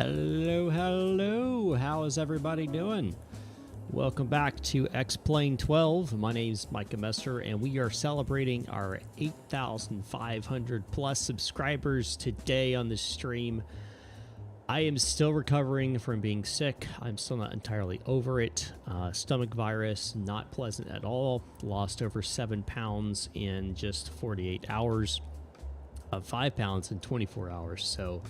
Hello, hello. How is everybody doing? Welcome back to X-Plane 12. My name is Micah and we are celebrating our 8,500 plus subscribers today on this stream. I am still recovering from being sick. I'm still not entirely over it. Stomach virus, not pleasant at all. Lost over 7 pounds in just 48 hours. 5 pounds in 24 hours. So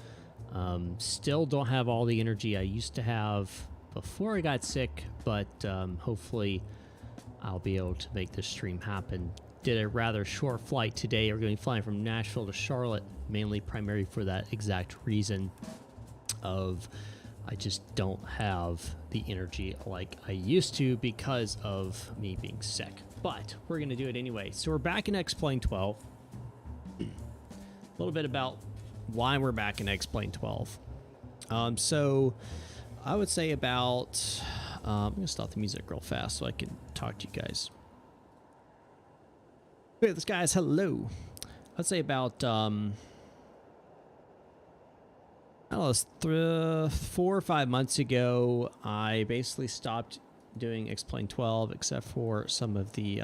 still don't have all the energy I used to have before I got sick, but hopefully I'll be able to make this stream happen. Did a rather short flight today. We're going to be flying from Nashville to Charlotte, mainly primarily for that exact reason of I just don't have the energy like I used to because of me being sick. But we're going to do it anyway. So we're back in X-Plane 12. A little bit about why we're back in X-Plane 12. So I would say about I'm gonna stop the music real fast so I can talk to you guys. Hey, this guys, hello. I'd say about I don't know, 4 or 5 months ago, I basically stopped doing X-Plane 12 except for some of the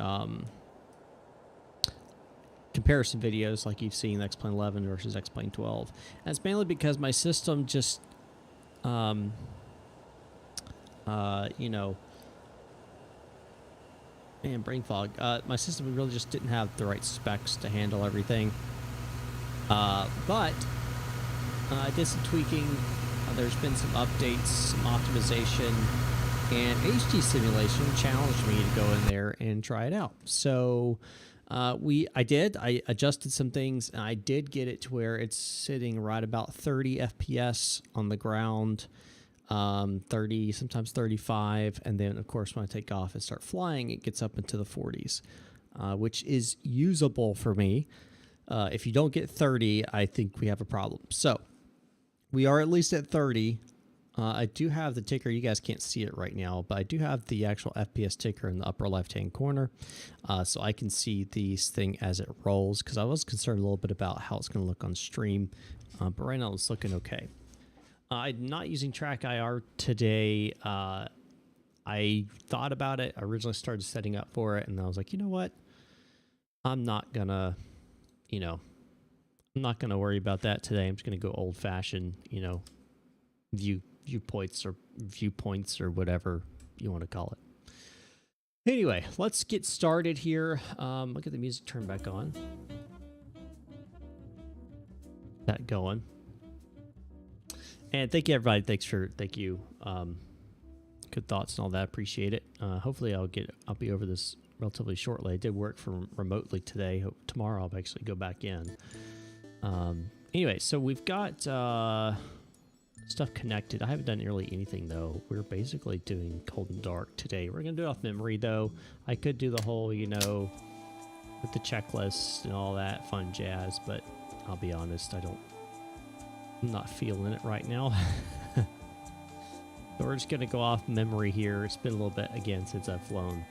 comparison videos like you've seen X-Plane 11 versus X-Plane 12. And it's mainly because my system just you know, man, brain fog. My system really just didn't have the right specs to handle everything. But I did some tweaking. There's been some updates, some optimization, and HD Simulation challenged me to go in there and try it out. So I adjusted some things, and I did get it to where it's sitting right about 30 FPS on the ground, 30, sometimes 35, and then of course when I take off and start flying, it gets up into the 40s, which is usable for me. If you don't get 30, I think we have a problem. So we are at least at 30. I do have the ticker. You guys can't see it right now, but I do have the actual FPS ticker in the upper left-hand corner, so I can see this thing as it rolls, because I was concerned a little bit about how it's going to look on stream, but right now it's looking okay. I'm not using Track IR today. I thought about it. I originally started setting up for it, and I was like, you know what? I'm not going to, I'm not going to worry about that today. I'm just going to go old-fashioned, viewpoints or whatever you want to call it. Anyway, let's get started here. Look at the music turn back on. That going. And thank you, everybody. Thank you. Good thoughts and all that. Appreciate it. Hopefully I'll be over this relatively shortly. I did work from remotely today. Tomorrow I'll actually go back in. Anyway, so we've got stuff connected. I haven't done nearly anything though. We're basically doing cold and dark today. We're gonna do it off memory though. I could do the whole, with the checklist and all that fun jazz, but I'll be honest, I'm not feeling it right now. So we're just gonna go off memory here. It's been a little bit again since I've flown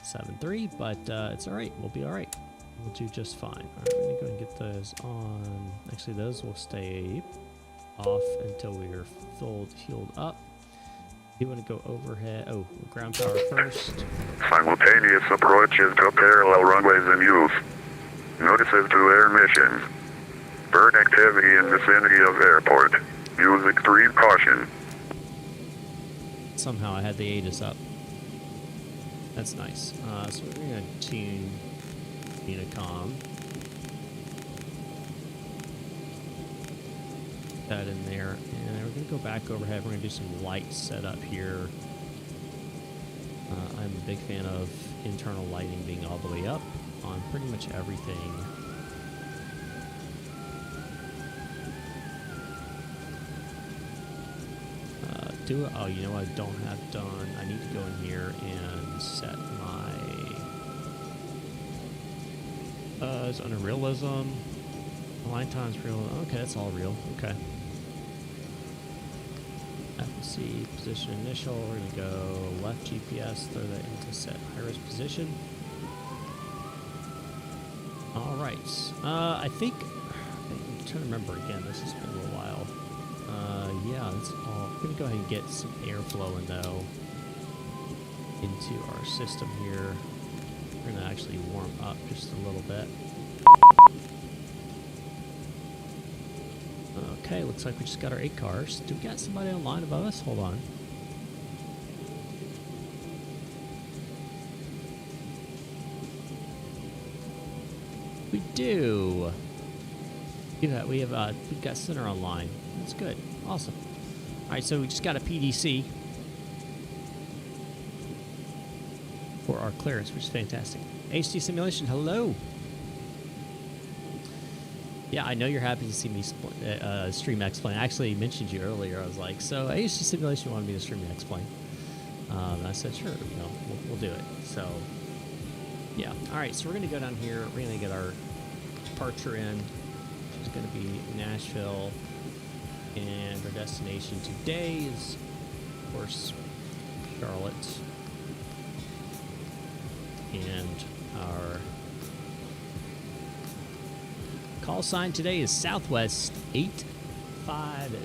7.3, but it's all right. We'll be all right. We'll do just fine. All right, we're gonna go and get those on. Actually, those will stay off until we are healed up. You want to go overhead? Oh, ground power first. Simultaneous approaches to parallel runways in use. Notices to air missions. Bird activity in vicinity of airport. Use extreme caution. Somehow I had the ATIS up. That's nice. So we're going to tune Honeycomb. That in there, and we're going to go back overhead. We're going to do some light setup here. I'm a big fan of internal lighting being all the way up on pretty much everything. Oh, you know what I don't have done? I need to go in here and set my it's under realism. Line time's real. Okay, that's all real. Okay. FMC position initial. We're gonna go left GPS, throw that into set iris position. All right. I'm trying to remember again. This has been a little while. Yeah, that's all. We're gonna go ahead and get some airflow in though into our system here. We're gonna actually warm up just a little bit. Okay, looks like we just got our 8 cars. Do we got somebody online above us? Hold on. We do. We've got Center online. That's good. Awesome. All right, so we just got a PDC for our clearance, which is fantastic. HD Simulation, hello. Yeah, I know you're happy to see me stream X-Plane. I actually mentioned you earlier. I was like, so HD Simulation wanted me to stream X-Plane. And I said, sure, we'll do it. So, yeah. All right, so we're going to go down here. We're going to get our departure in, which is going to be Nashville. And our destination today is, of course, Charlotte. And our call sign today is Southwest 8500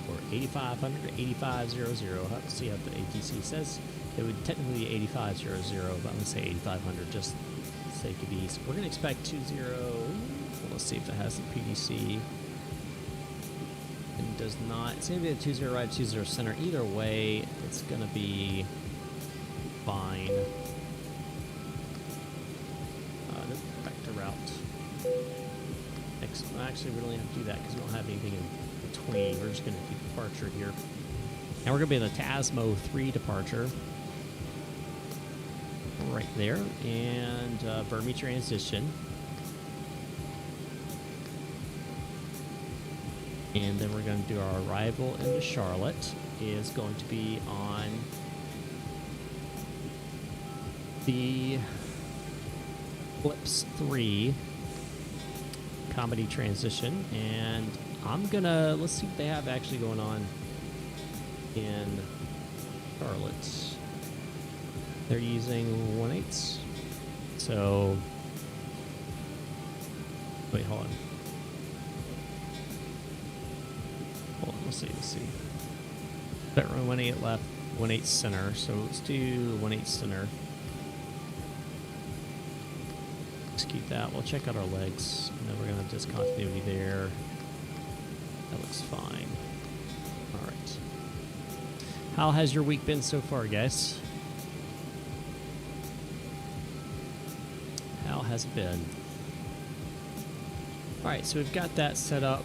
or 8500 8500. Let's see how the ATC says. It would technically be 8500, but I'm going to say 8500 just for the sake of ease. We're going to expect 20. Well, let's see if it has the PDC. It does not. It's going to be a 20 right, 20 center. Either way, it's going to be fine. Back to route. Actually, we don't even have to do that because we don't have anything in between. We're just going to do departure here. And we're going to be in the Tasmo 3 departure. Right there. And Vermi transition. And then we're going to do our arrival into Charlotte. Is going to be on the Flips 3 comedy transition, and I'm gonna let's see what they have actually going on in Charlotte. They're using 1/8. So wait, hold on. Let's see. That run 1/8 left, 1/8 center. So let's do 1/8 center. Execute that. We'll check out our legs, and then we're going to have discontinuity there. That looks fine. All right. How has your week been so far, guys? How has it been? All right, so we've got that set up,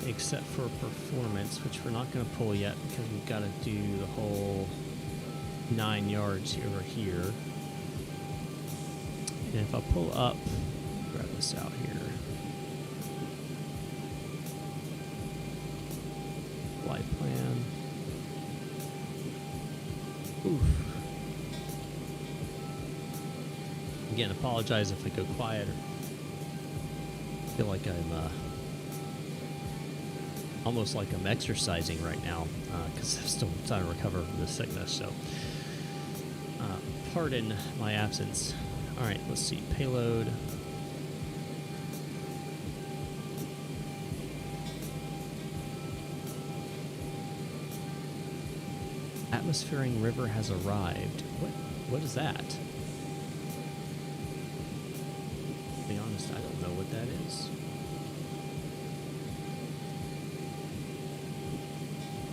except for performance, which we're not going to pull yet because we've got to do the whole 9 yards over here. And if I pull up, grab this out here. Flight plan. Oof. Again, apologize if I go quiet. I feel like I'm almost like I'm exercising right now because I'm still trying to recover from the sickness. So, pardon my absence. All right, let's see. Payload. Atmospheric river has arrived. What is that? To be honest, I don't know what that is.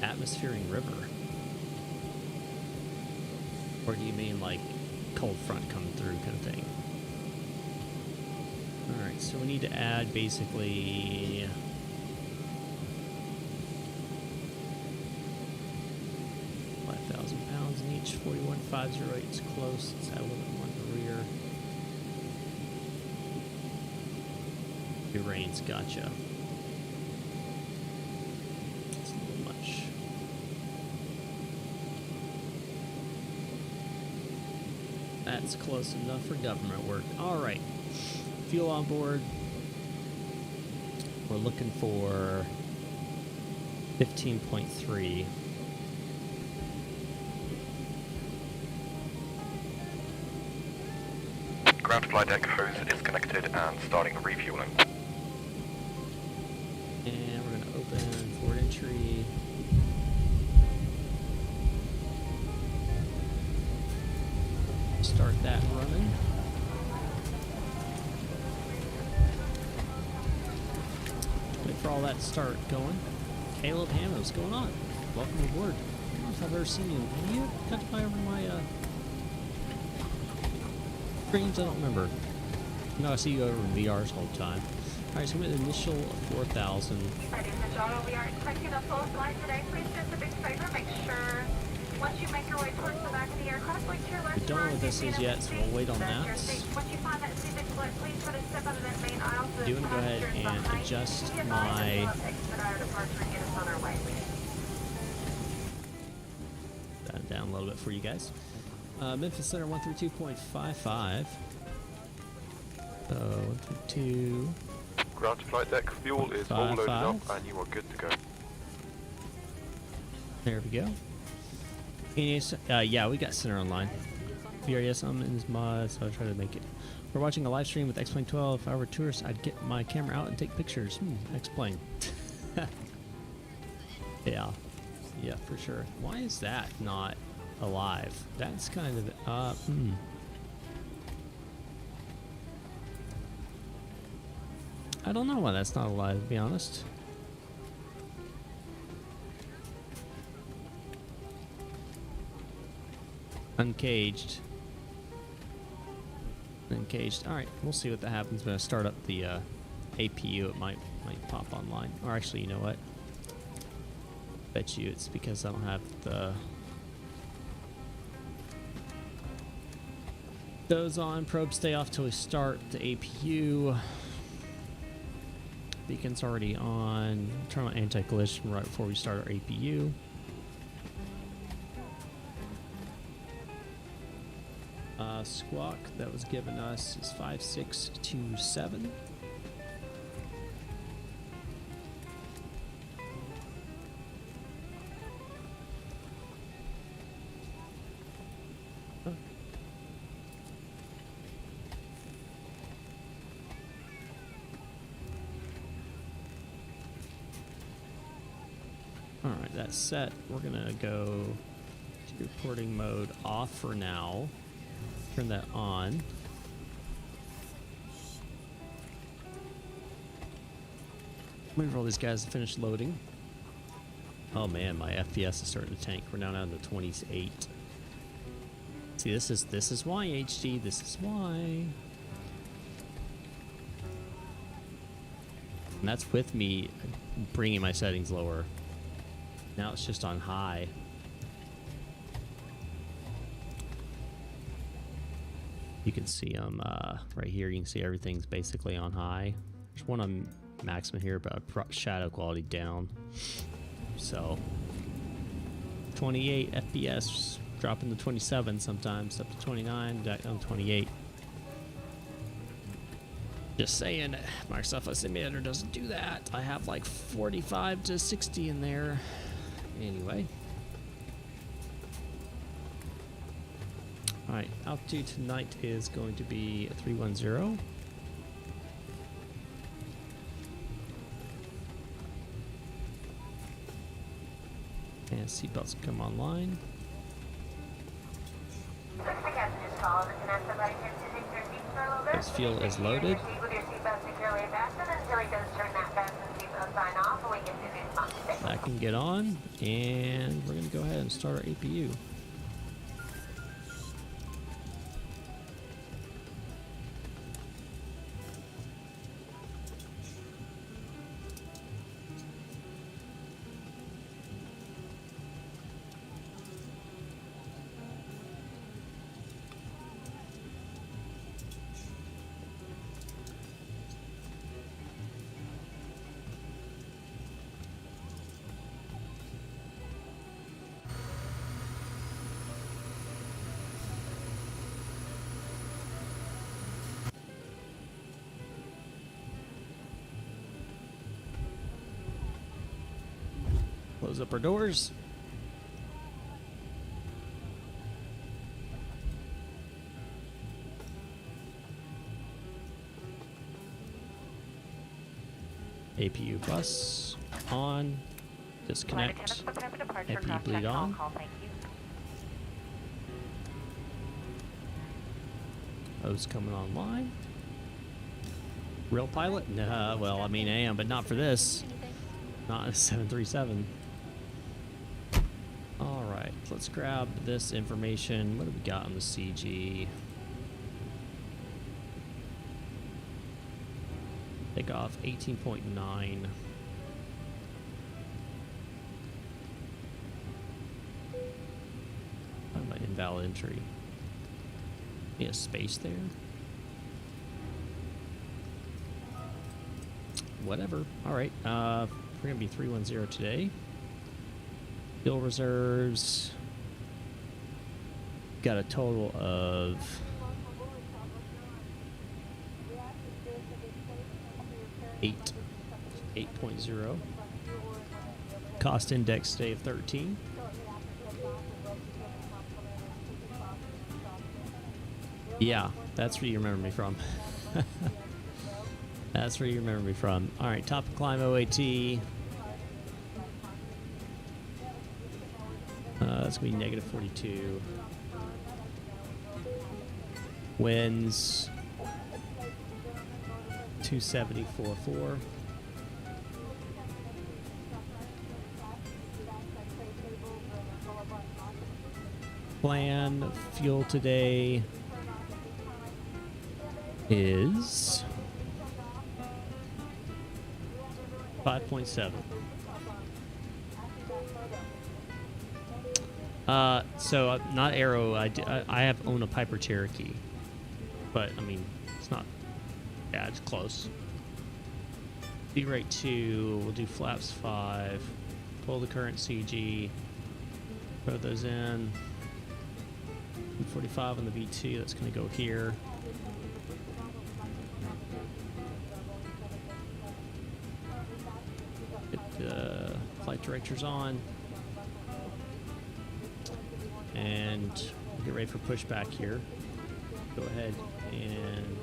Atmospheric river. Or do you mean like cold front coming through kind of thing? Alright, so we need to add basically 5,000 pounds in each. 41,508 is close. Let's add a little bit more in the rear. Your reins, gotcha. That's a little much. That's close enough for government work. All right. Fuel on board. We're looking for 15.3. Ground flight deck hose is connected and starting refueling. And we're going to open forward engine. tree. Start that running. Wait for all that to start going. Caleb Hammer, what's going on? Welcome aboard. I don't know if I've ever seen you. Have you got to fly over my streams? I don't remember. No, I see you over in VRs all the time. Alright, so we have an initial 4,000. Ready to throttle. We are expecting a full flight today. Please do us a big favor. Make sure once you make your way towards the back of the aircraft, look to your left. We don't know what this is yet, so we'll wait on that. Once you find that seat split, please try to step out of that main aisle. Do you want to go ahead and adjust my that down a little bit for you guys. Memphis Center 132.55. 132. Ground flight deck fuel is all loaded up and you are good to go. There we go. Yeah, we got Center online. VRS I'm in this mod, so I'll try to make it. We're watching a live stream with X-Plane 12. If I were tourists, I'd get my camera out and take pictures. X-Plane. Yeah, for sure. Why is that not alive? That's kind of I don't know why that's not alive, to be honest. Uncaged. Uncaged. Alright, we'll see what that happens when I start up the APU. It might pop online. Or actually, you know what? Bet you it's because I don't have those on. Probes stay off till we start the APU. Beacon's already on. Turn on anti-collision right before we start our APU. Squawk that was given us is 5627. Alright, that's set. We're gonna go to reporting mode off for now. Turn that on. Waiting for all these guys to finish loading. Oh man, my FPS is starting to tank. We're now down to 28. See, this is why HD. This is why. And that's with me bringing my settings lower. Now it's just on high. You can see them right here. You can see everything's basically on high. There's one on maximum here, but I brought shadow quality down. So 28 FPS, dropping to 27 sometimes, up to 29, back down to 28. Just saying, Microsoft Flight Simulator doesn't do that. I have like 45 to 60 in there. Anyway. Alright, altitude tonight is going to be 310. And seatbelts come online. This fuel is loaded. That can get on, and we're going to go ahead and start our APU. Close up our doors. APU bus on. Disconnect. AP bleed on. Hose coming online. Real pilot? Nah, well, I mean, I am, but not for this. Not a 737. Alright, let's grab this information. What do we got on the CG? Take off 18.9. My invalid entry. Need a space there? Whatever. Alright, we're gonna be 310 today. Fuel reserves. Got a total of 8.0. Cost index today of 13. Yeah, that's where you remember me from. That's where you remember me from. Alright, top of climb OAT. That's going to be negative 42. Winds 270.44. Plan fuel today is 5.7. So not Aero. I have own a Piper Cherokee, but I mean it's not. Yeah, it's close. B rate 2. We'll do flaps 5. Pull the current CG. Throw those in. 45 on the V2. That's going to go here. Get the flight directors on. And get ready for pushback here. Go ahead and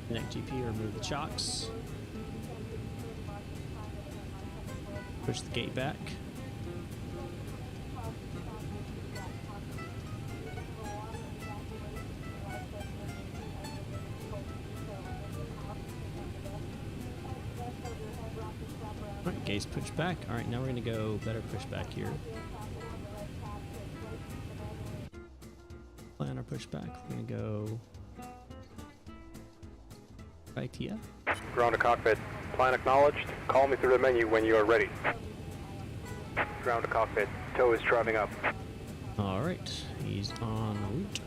connect GP, remove the chocks. Push the gate back. Alright, gates push back. Alright, now we're going to go better push back here. Plan our pushback. We're going to go right here. Ground to cockpit. Plan acknowledged. Call me through the menu when you are ready. Ground to cockpit. Tow is driving up. Alright, he's en route.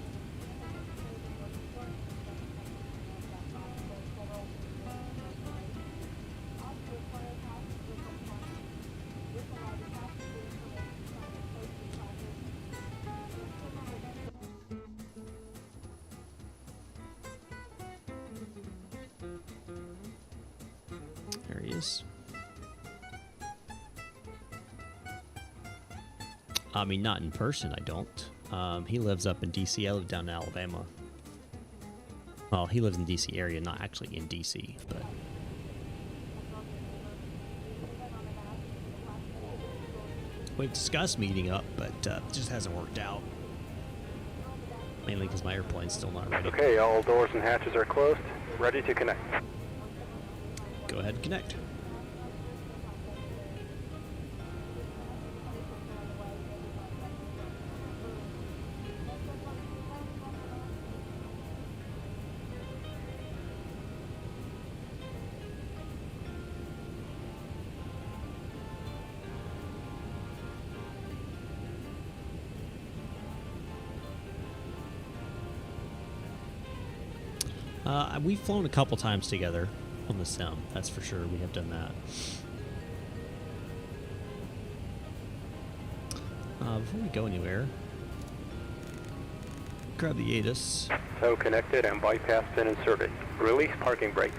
There he is. I mean, not in person, I don't. He lives up in DC. I live down in Alabama. Well, he lives in DC area, not actually in DC, but... We discussed meeting up, but it just hasn't worked out. Mainly because my airplane's still not ready. Okay, all doors and hatches are closed. Ready to connect. Go ahead and connect. We've flown a couple times together on the sim, that's for sure. We have done that. Before we go anywhere, grab the ATIS. Tow connected and bypass pin inserted. Release parking brake.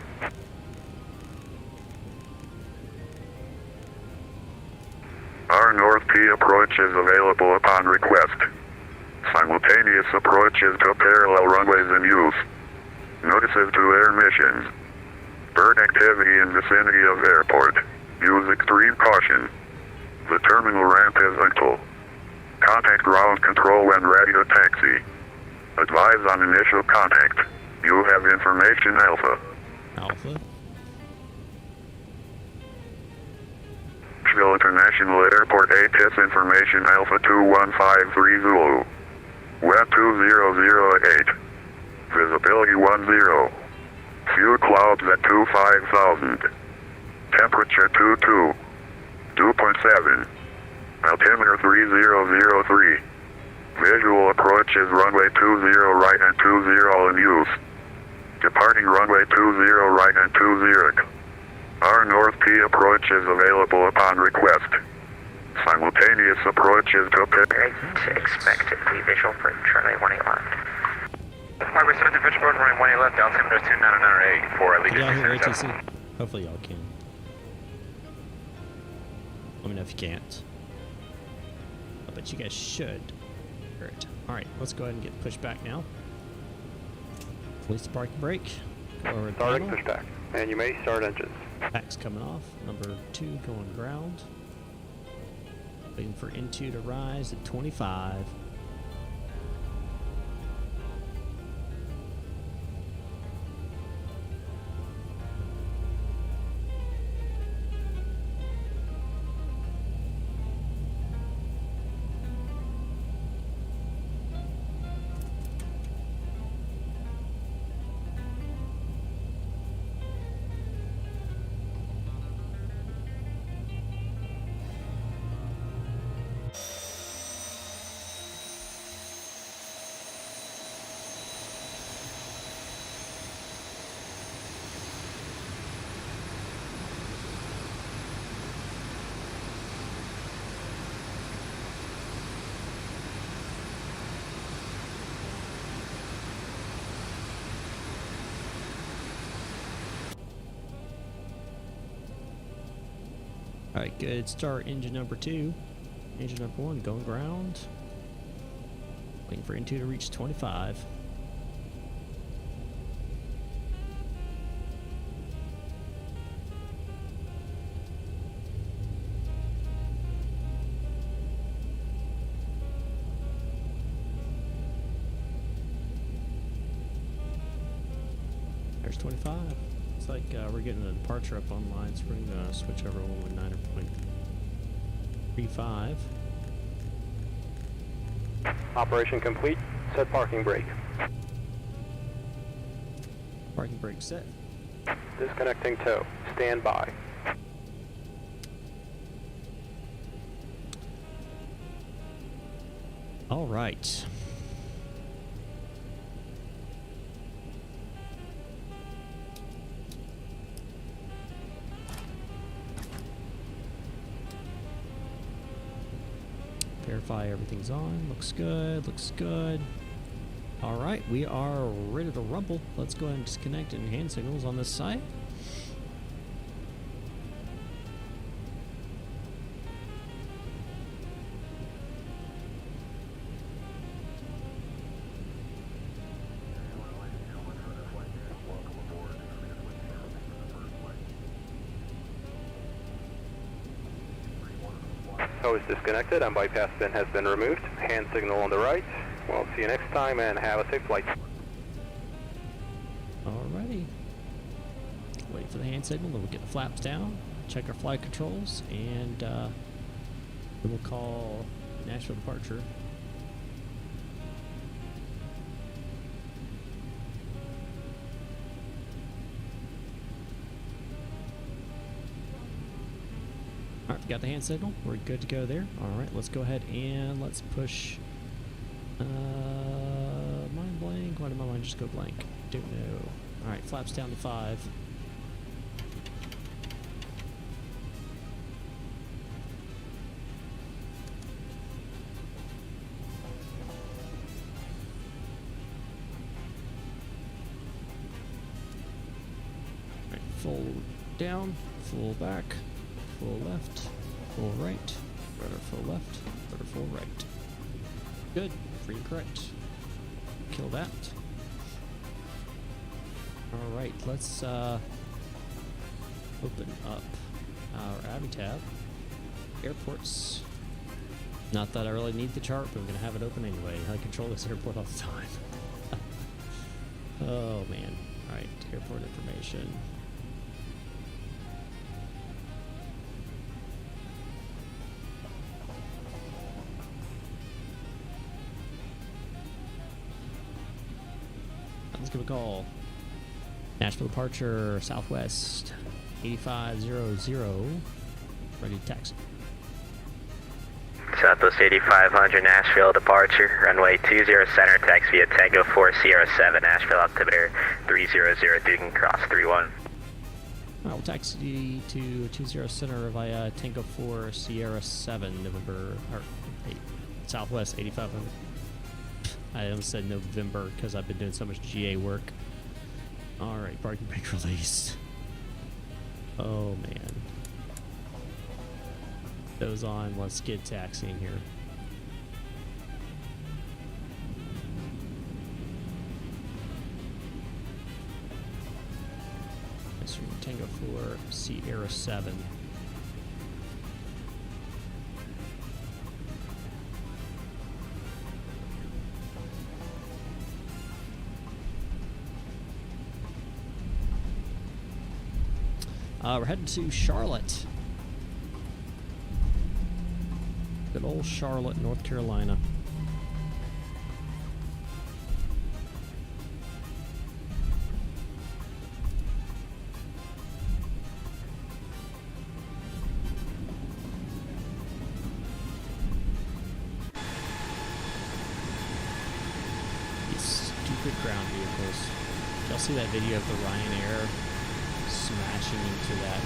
Our North P approach is available upon request. Simultaneous approaches to parallel runways in use. Notices to air missions. Bird activity in vicinity of airport. Use extreme caution. The terminal ramp is until. Contact ground control when ready to taxi. Advise on initial contact. You have information Alpha. Alpha. Nashville International Airport ATIS information Alpha 2153 Zulu. Web 2008. Visibility 10. Few clouds at 25,000. Temperature 22. Dew point 7. Altimeter 3003. Visual approach is runway 20 right and 20 in use. Departing runway 20 right and 20. Our North P approach is available upon request. Simultaneous approaches to pit. Expected. Visual for runway 18 left. Harbor 7 Fishboard, runway 18 left, altimeter 2998 for Can y'all hear ATC? Hopefully y'all can. Let me know if you can't. I bet you guys should hear it. Alright, let's go ahead and get pushed back now. Release the parking brake. Go over the Starting panel. pushback, and you may start engines. Back's coming off. Number 2 going ground. Waiting for N2 to rise at 25. Alright, good start. Engine number 2. Engine number 1 going ground. Waiting for N2 to reach 25. There's 25. Looks like we're getting a departure up online, so we're going to switch over 119.35. Operation complete. Set parking brake. Parking brake set. Disconnecting tow. Stand by. All right. Verify everything's on. Looks good. Looks good. All right, we are ready to rumble. Let's go ahead and disconnect and hand signals on this site. Tow is disconnected and bypass bin has been removed. Hand signal on the right. We'll see you next time and have a safe flight. Alrighty. Wait for the hand signal, then we'll get the flaps down, check our flight controls, and then we'll call Nashville departure. Alright, we got the hand signal. We're good to go there. Alright, let's go ahead and let's push. Mind blank. Why did my mind just go blank? Don't know. Alright, flaps down to 5. Alright, full down, full back, full left, full right, rudder full left, rudder full right. Good. Free and correct. Kill that. Alright, let's open up our Abby tab. airports. Not that I really need the chart, but I'm going to have it open anyway. I control this airport all the time. Oh, man. All right, airport information. Let's give a call. Nashville departure, Southwest 8500. Ready to taxi. Southwest 8500 Nashville departure, runway 20 center, taxi via Tango 4 Sierra 7, Nashville altimeter 300, you can cross 31. We'll taxi to 20 center via Tango 4 Sierra 7, November, or 8, Southwest 8500. I almost said November because I've been doing so much GA work. Alright, parking brake release. Oh man. Those on, let's get taxiing here. That's from Tango 4 Sierra 7. We're heading to Charlotte. Good old Charlotte, North Carolina. These stupid ground vehicles. Did y'all see that video of the Ryanair smashing into that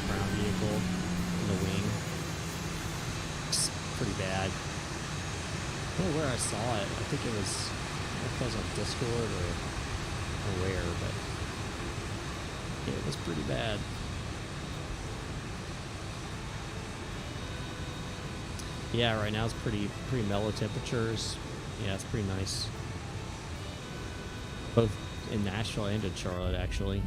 ground vehicle in the wing? It's pretty bad. I don't know where I saw it. I think it was on Discord or where, but yeah, it was pretty bad. Yeah, right now it's pretty mellow temperatures. Yeah, it's pretty nice. Both in Nashville and in Charlotte, actually.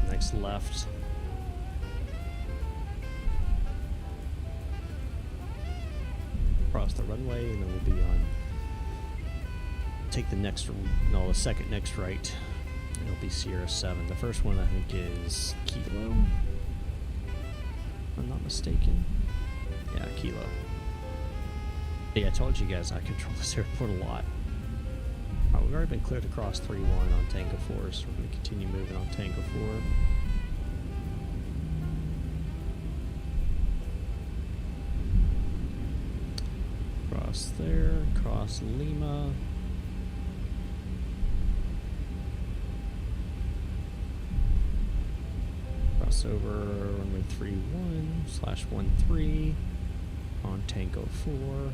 Next left. Cross the runway, and then we'll be on. Take the next, no, the second next right. It'll be Sierra 7. The first one I think is Kilo. If I'm not mistaken. Yeah, Kilo. Yeah, I told you guys I control this airport a lot. Alright, we've already been cleared across 3-1 on Tango 4, so we're going to continue moving on Tango 4. Cross there, cross Lima. Cross over runway 31/13 on Tango 4.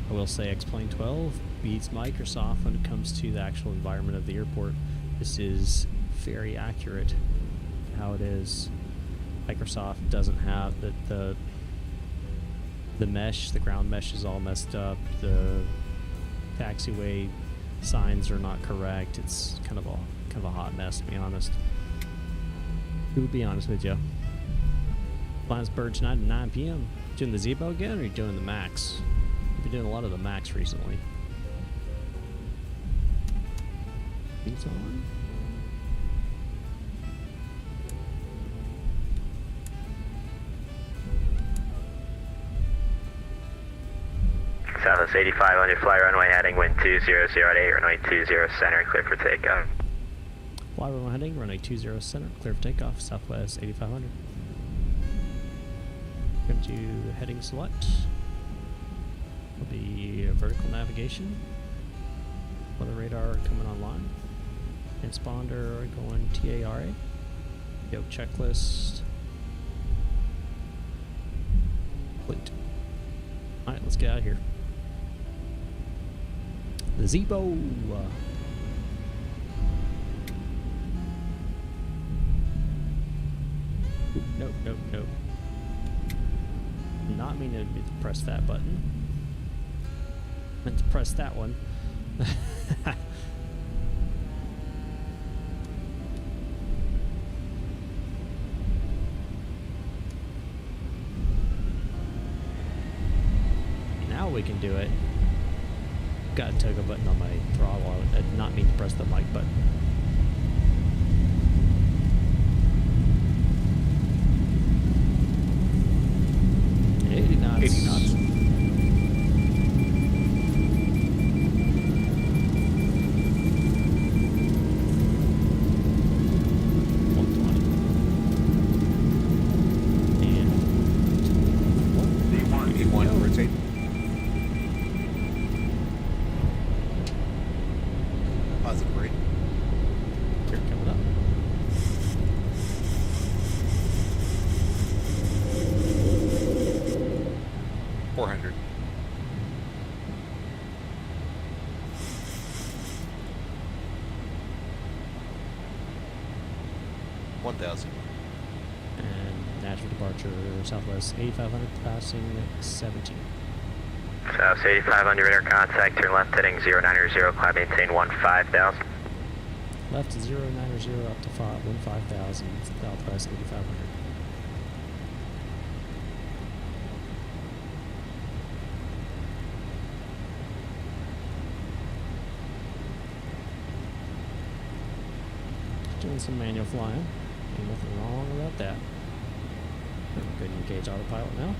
I will say X-Plane 12 beats Microsoft when it comes to the actual environment of the airport. This is very accurate how it is. Microsoft doesn't have the mesh, the ground mesh is all messed up. The taxiway signs are not correct. It's kind of a hot mess, to be honest. To be honest with you. Flying bird tonight at 9 p.m. Doing the Zibo again, or are you doing the Max? You've been doing a lot of the Max recently. Things on. Southwest 8500, fly runway heading wind 20 at 8, runway 20 center, clear for takeoff. Fly runway heading, runway 20 center, clear for takeoff, Southwest 8500. Going to heading select. Will be vertical navigation. Weather radar coming online. Transponder going TARA. Yoke checklist. Complete. Alright, let's get out of here. The Zibo. Nope, nope, nope. Not meaning to press that button. Meant to press that one. Now we can do it. Got a toggle button on my throttle. I did not mean to press the mic button. $80 knots. 80 knots. And natural departure, Southwest 8500, passing 17. Southwest 8500, radar contact, turn left heading 090, climb maintain 15,000. Left to 090 up to 15,000, Southwest 8500. Doing some manual flying. Ain't nothing wrong about that. Good, engage autopilot now.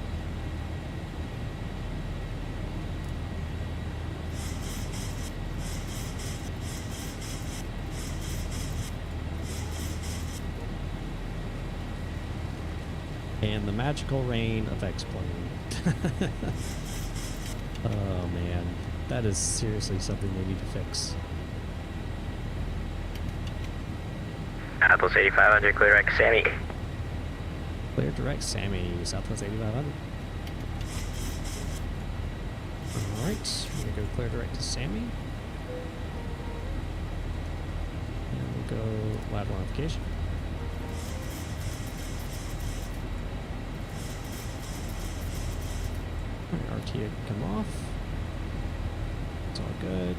And the magical reign of X-Plane. Oh man, that is seriously something they need to fix. Southwest 8500, clear direct Sammy. Clear direct Sammy, Southwest 8500. Alright, we're going to go clear direct to Sammy. And we'll go lateral modification. Alright, RTA can come off. It's all good.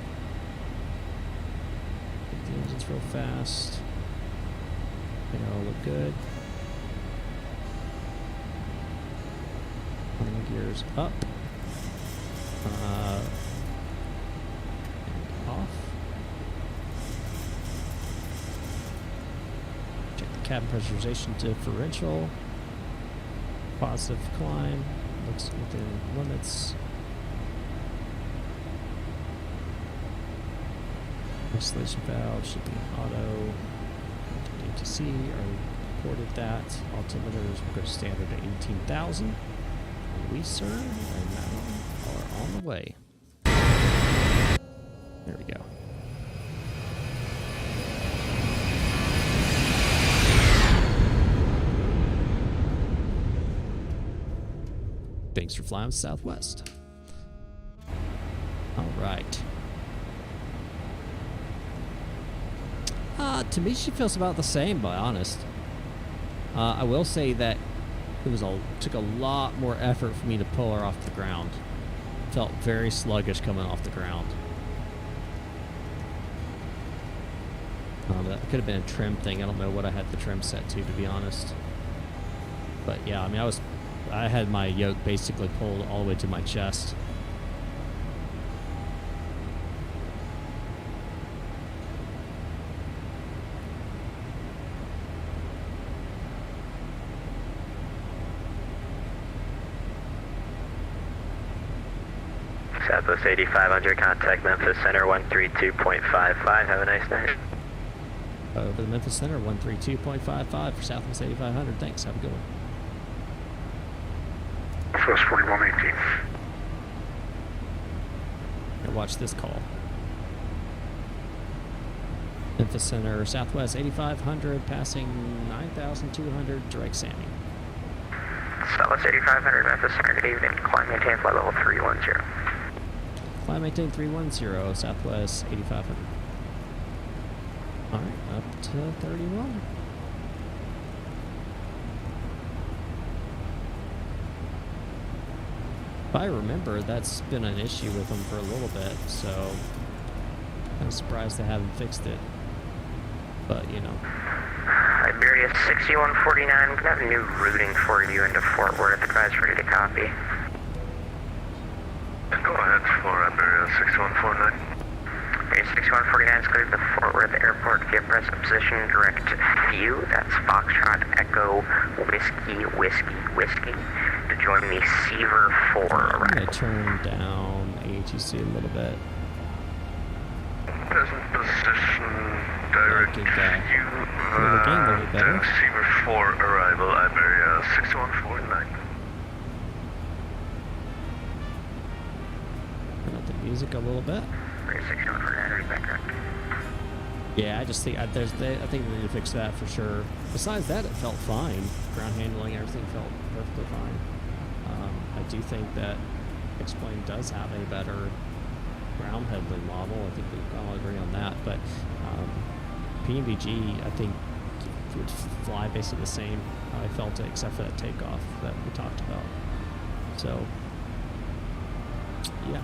Get the engines real fast. They all look good. Running gears up. And off. Check the cabin pressurization differential. Positive climb. Looks within limits. Ventilation valve should be auto. To see, already reported that. Altimeters will go to standard at 18,000. And we, sir, and now are on the way. There we go. Thanks for flying with Southwest. All right. To me, she feels about the same, to be honest. I will say that it took a lot more effort for me to pull her off the ground. Felt very sluggish coming off the ground. That could have been a trim thing. I don't know what I had the trim set to be honest. But yeah, I mean, I was I had my yoke basically pulled all the way to my chest. Southwest 8500, contact Memphis Center 132.55. Have a nice night. Over the Memphis Center, 132.55 for Southwest 8500. Thanks. Have a good one. Southwest 4118. Here, watch this call. Memphis Center, Southwest 8500, passing 9200, direct Sammy. Southwest 8500, Memphis Center, good evening. Climb maintain flight level 310. Climb maintain 310, Southwest 8500. Alright, up to 31. If I remember, that's been an issue with them for a little bit, so I'm surprised they haven't fixed it. But, you know. Iberia 6149, we're gonna have a new routing for you into Fort Worth. Advise ready to copy. Go ahead for Iberia 6149. Iberia 6149 is cleared to Fort Worth Airport. Get present position, direct view. That's Foxtrot Echo Whiskey Whiskey Whiskey. To join me, Seaver 4 I'm arrival. going to turn down ATC a little bit. Present position, direct Good view. the game a little bit better. Receiver 4 arrival, Iberia 6149. Turn up the music a little bit. Iberia 6149, ready back correct. Yeah, I just think I think they need to fix that for sure. Besides that, it felt fine. Ground handling, everything felt perfectly fine. I do think that X-Plane does have a better ground handling model. I think we can all agree on that. But PNVG, I think, would fly basically the same how I felt it, except for that takeoff that we talked about. So, yeah.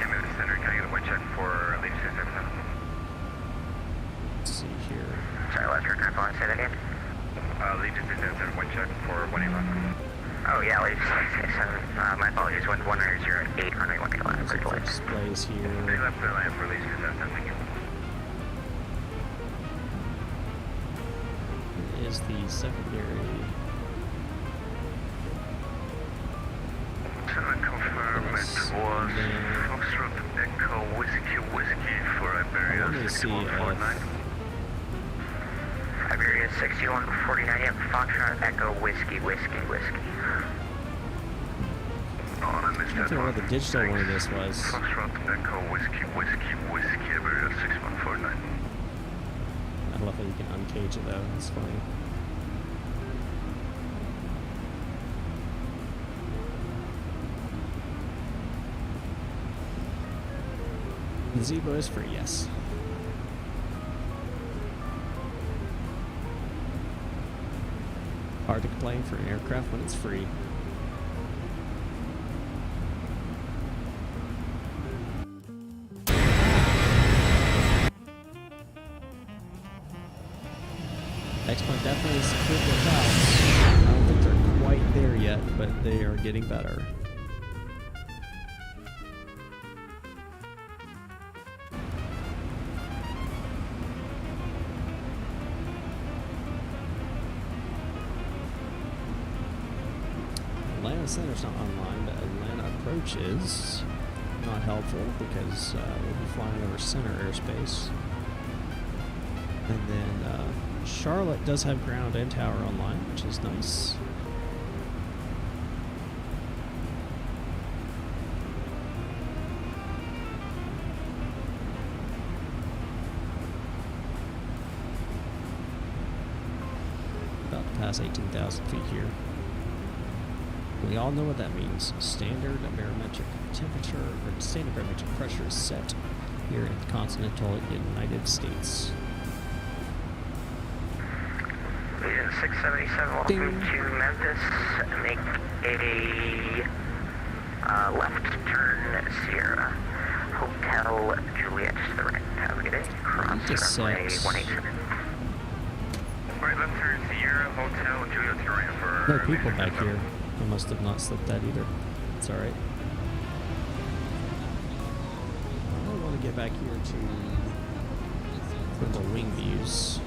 Memphis Center, can I get a wind check for Legion 677? Let's see here. Sorry, last heard. Can I say that again? Legion 677, wind check for 181. Oh, yeah, Legion 677. My apologies. 1008, runway 181. There's a few displays here. They left their land for Legion 677, thank you. Is the secondary. Can I confirm it was Foxtrot Echo Whiskey Whiskey for Iberia 6149? Iberia 6149, yep. Foxtrot Echo Whiskey Whiskey Whiskey. Oh, I missed I that don't know one. what the digital one of this was. Foxtrot Echo Whiskey Whiskey Whiskey Iberia 6149. I love how you can uncage it though. It's funny. The Zibo is free, yes. Hard to complain for an aircraft when it's free. X-Plane definitely secured their clouds. I don't think they're quite there yet, but they are getting better. Atlanta Center's not online, but Atlanta Approach is not helpful because we'll be flying over center airspace. And then Charlotte does have ground and tower online, which is nice. About to pass 18,000 feet here. We all know what that means. Standard barometric temperature, or standard barometric pressure is set here in the continental United States. Legion 677, welcome to Memphis. Make a left turn Sierra. Hotel Juliet to the right. Have a good day. Cross runway 187. Right, Hotel Julia Terrain for... No people back here. I must have not slipped that either. It's alright. I want to get back here to the wing views.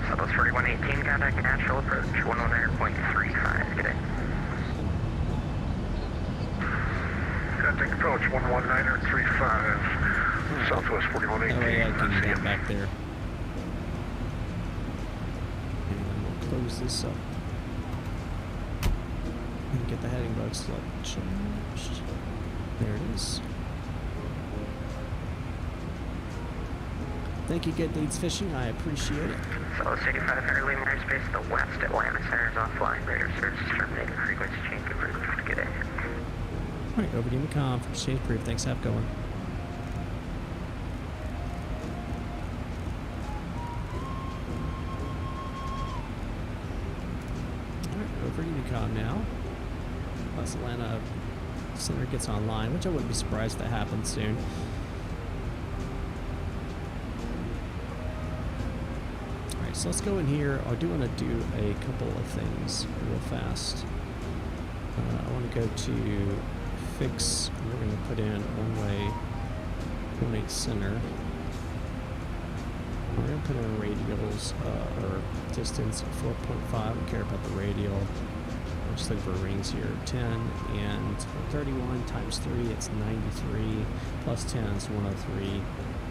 Southwest 4118, contact natural approach 119.35 today. Contact approach 119.35, Southwest 4118. That way I can get back there. And we'll close this up. And get the heading bug slot changed. There it is. Thank you, Good Leads Fishing. I appreciate it. Southwest 85 Fairley Airspace, the West Atlanta Center is offline. Radar service is terminating. Frequency change approved. Good day. Alright, over to Macomb for exchange proof. Thanks, have a good one. Alright, over to Unicom now. Once Atlanta Center gets online, which I wouldn't be surprised if that happens soon. Alright, so let's go in here. I do want to do a couple of things real fast. I want to go to fix. We're going to put in one-way 1.8 center. We're going to put in radials or distance 4.5. We care about the radial. We're just looking for rings here. 10 and 31 times 3. It's 93 plus 10 is 103.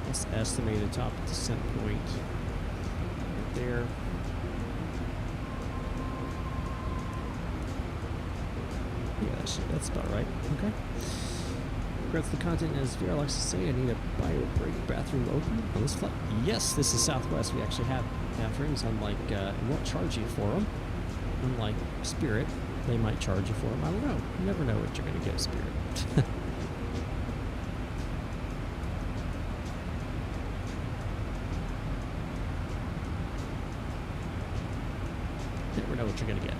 That's the estimated top descent point right there. Yeah, that's about right. Okay. Regards to the content, as VR likes to say, I need a bio break bathroom open on this flight. Yes, this is Southwest. We actually have bathrooms. Unlike, it won't charge you for them. Unlike Spirit, they might charge you for them. I don't know. You never know what you're going to get at Spirit. Never know what you're going to get.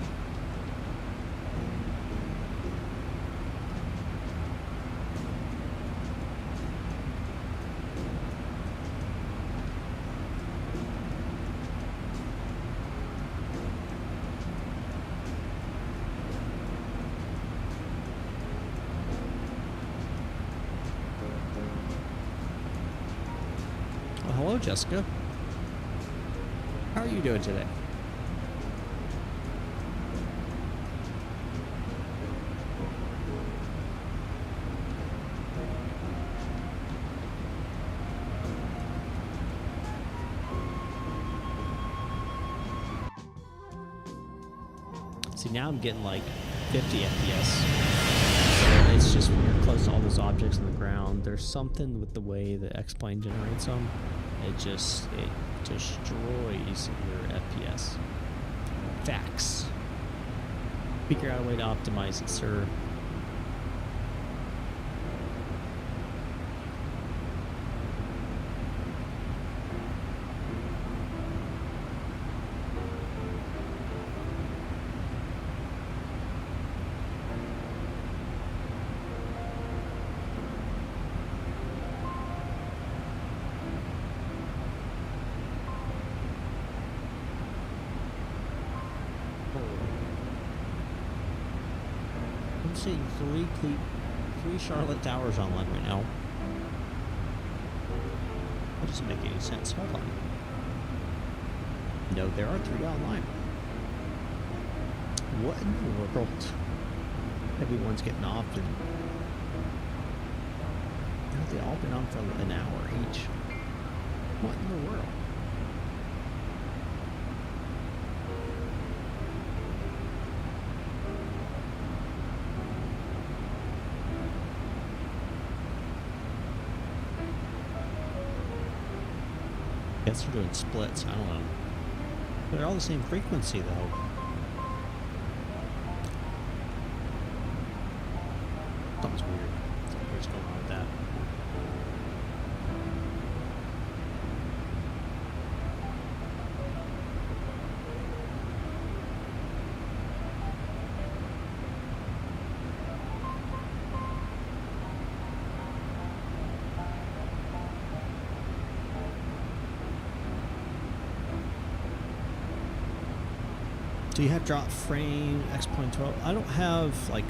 Hello, Jessica. How are you doing today? See, now I'm getting like 50 FPS. It's just when you're close to all those objects on the ground, there's something with the way the X-Plane generates them. It destroys your FPS. Facts. Figure out a way to optimize it, sir. I'm seeing three Charlotte Towers online right now. That doesn't make any sense. Hold on. No, there are 3 online. What in the world? Everyone's getting off and... No, they've all been on for an hour each. What in the world? I guess they're doing splits, I don't know. They're all the same frequency though. Something's weird. Something weird's going on with that. Do you have drop frame X.12? I don't have like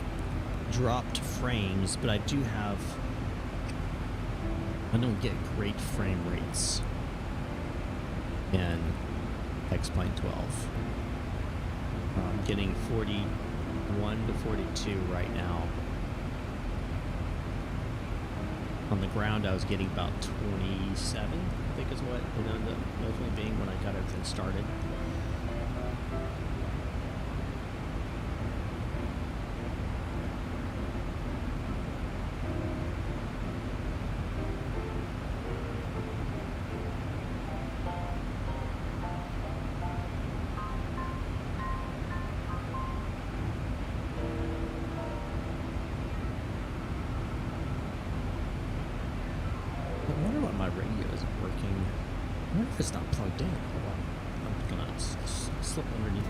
dropped frames, but I do have. I don't get great frame rates in X.12. I'm getting 41 to 42 right now. On the ground, I was getting about 27, I think is what it ended up ultimately being when I got everything started. I wonder why my radio isn't working. I wonder if it's not plugged in. Hold on. I'm gonna slip underneath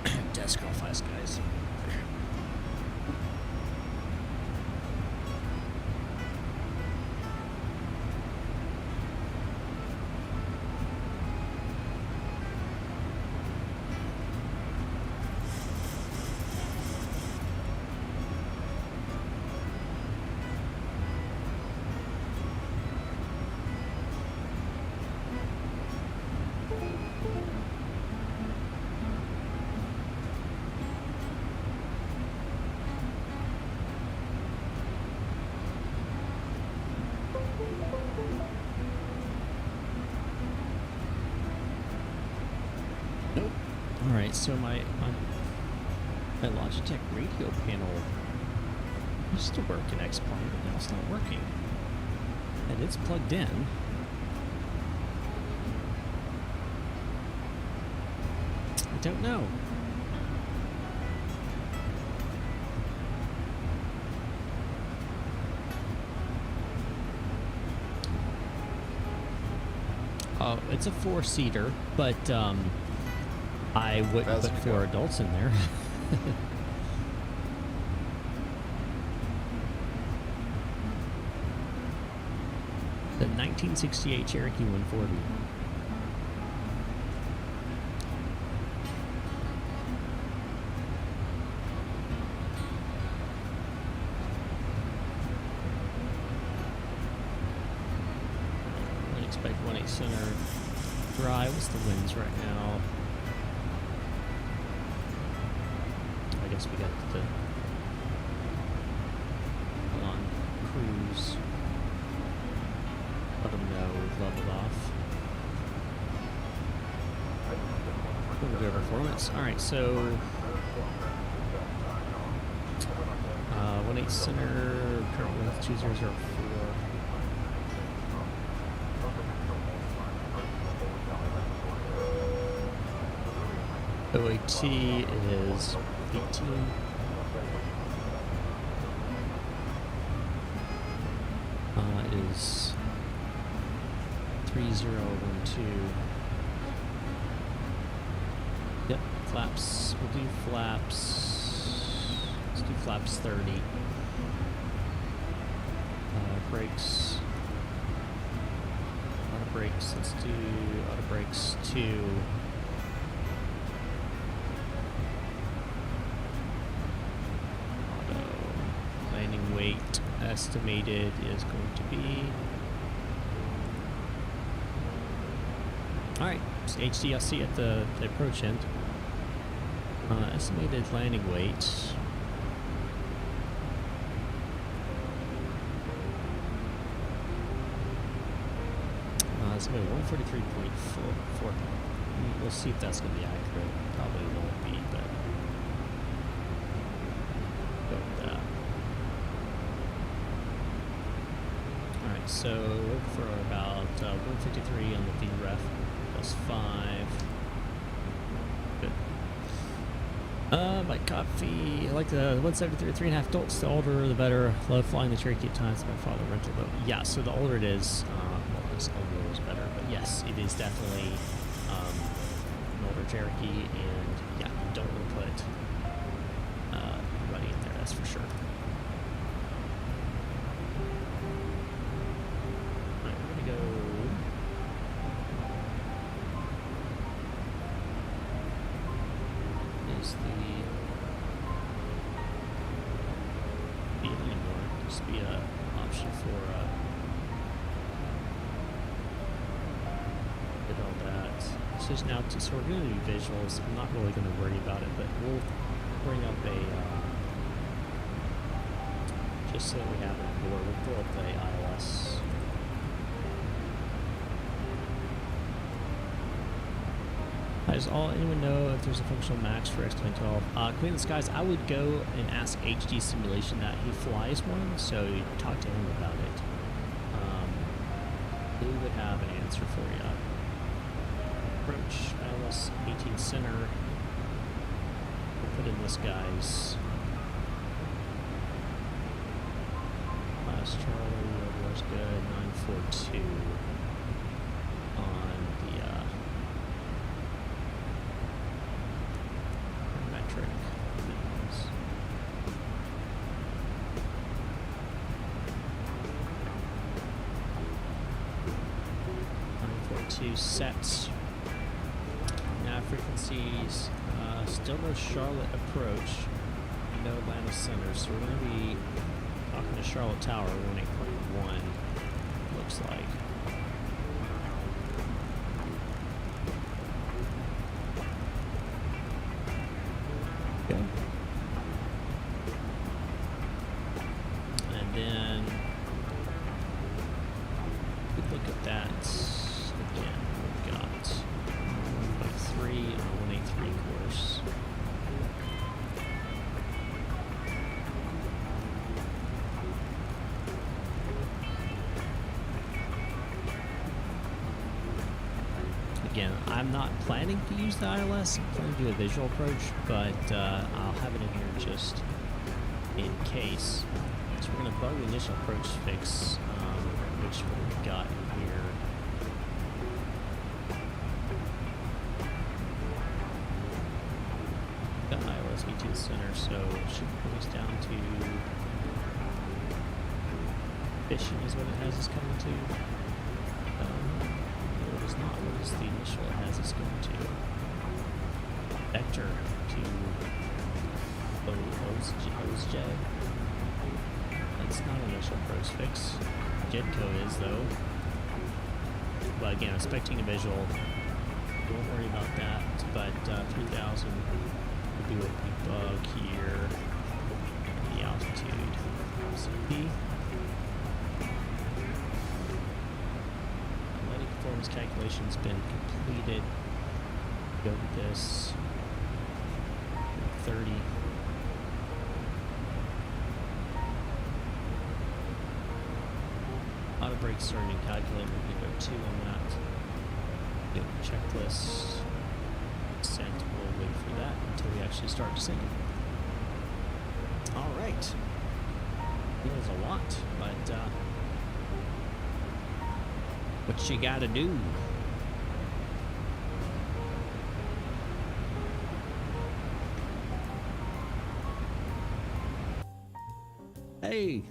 the desk real fast, guys. Nope. Alright, so my Logitech radio panel used to work in X-Plane, but now it's not working. And it's plugged in. I don't know. Oh, it's a 4-seater, but I wouldn't put 4 adults in there. The 1968 Cherokee 140. I expect 1.8 center dry. What's the winds right now? I guess we got the on cruise. Let them know we've leveled off. We'll do our performance. Alright, so 1.8 center, current width 2004. OAT is 18. Is 3012. Yep, flaps. We'll do flaps. Let's do flaps 30. Brakes. Auto brakes. Let's do auto brakes 2. Auto landing weight estimated is going to be. Alright, it's HDLC at the approach end. Estimated landing weight. It's going to be 143.4. We'll see if that's going to be accurate. Probably won't be, but go with that. Alright, so look for about 153 on the VRAM. Plus 5. Good. My coffee, I like the 173, 3.5 adults. The older, the better. Love flying the Cherokee at times. My father rented boat. Yeah, so the older it is, well, this older is better. But yes, it is definitely an older Cherokee, and yeah, you don't want to put everybody in there. That's for sure. All right, we're gonna go. precision altitude. So we're going to do visuals. I'm not really going to worry about it, but we'll bring up a, just so that we have it on board, we'll pull up the ILS. Does anyone know if there's a functional max for X-Plane 12? Queen of the Skies, I would go and ask HD Simulation that. He flies one, so you talk to him about it. He would have an answer for you. Approach ILS 18 center. We'll put in this guy's. Last Charlie was good. 942 on the metric. 942 sets. Nav frequencies. Still no Charlotte approach. No Atlanta center. So we're going to be talking to Charlotte Tower 18.1. Looks like. Okay. And then we look at that again. We've got 1.3 and a 183 course. Again, I'm not planning to use the ILS. I'm planning to do a visual approach, but I'll have it in here just in case. So we're going to bug the initial approach fix, which we've got here. Got ILS to the center, so it should bring us down to fishing is what it has us coming to. It is not. What is the initial it has us going to? Vector to OSJ. That's not an initial approach fix. Jetco is though. But again, I'm expecting a visual. Don't worry about that. But 3000 will do a bug here. The altitude. CP. Performance calculation's been completed. Go with this. 30. Auto brake starting to calculate. We're going to go 2 on that. Get the checklist sent. We'll wait for that until we actually start singing. Alright. Feels a lot, but what you gotta do? Hey!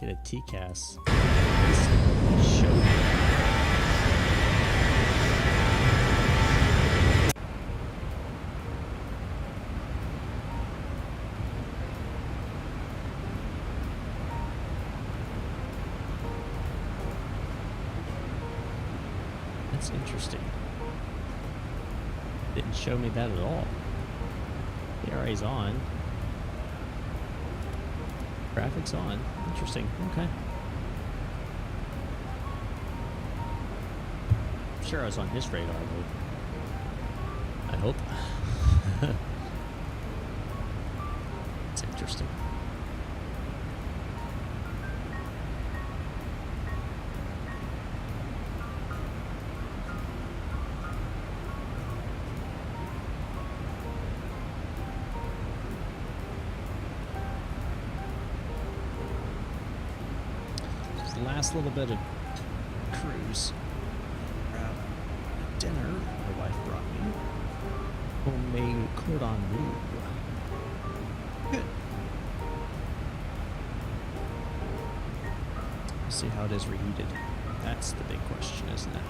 Get a TCAS. Show. That's interesting. Didn't show me that at all. The array's on. Graphics on. Interesting. Okay. I'm sure I was on his radar, but I hope. It's interesting. Last little bit of cruise. Dinner my wife brought me. Homemade cordon bleu. Good. See how it is reheated. That's the big question, isn't it?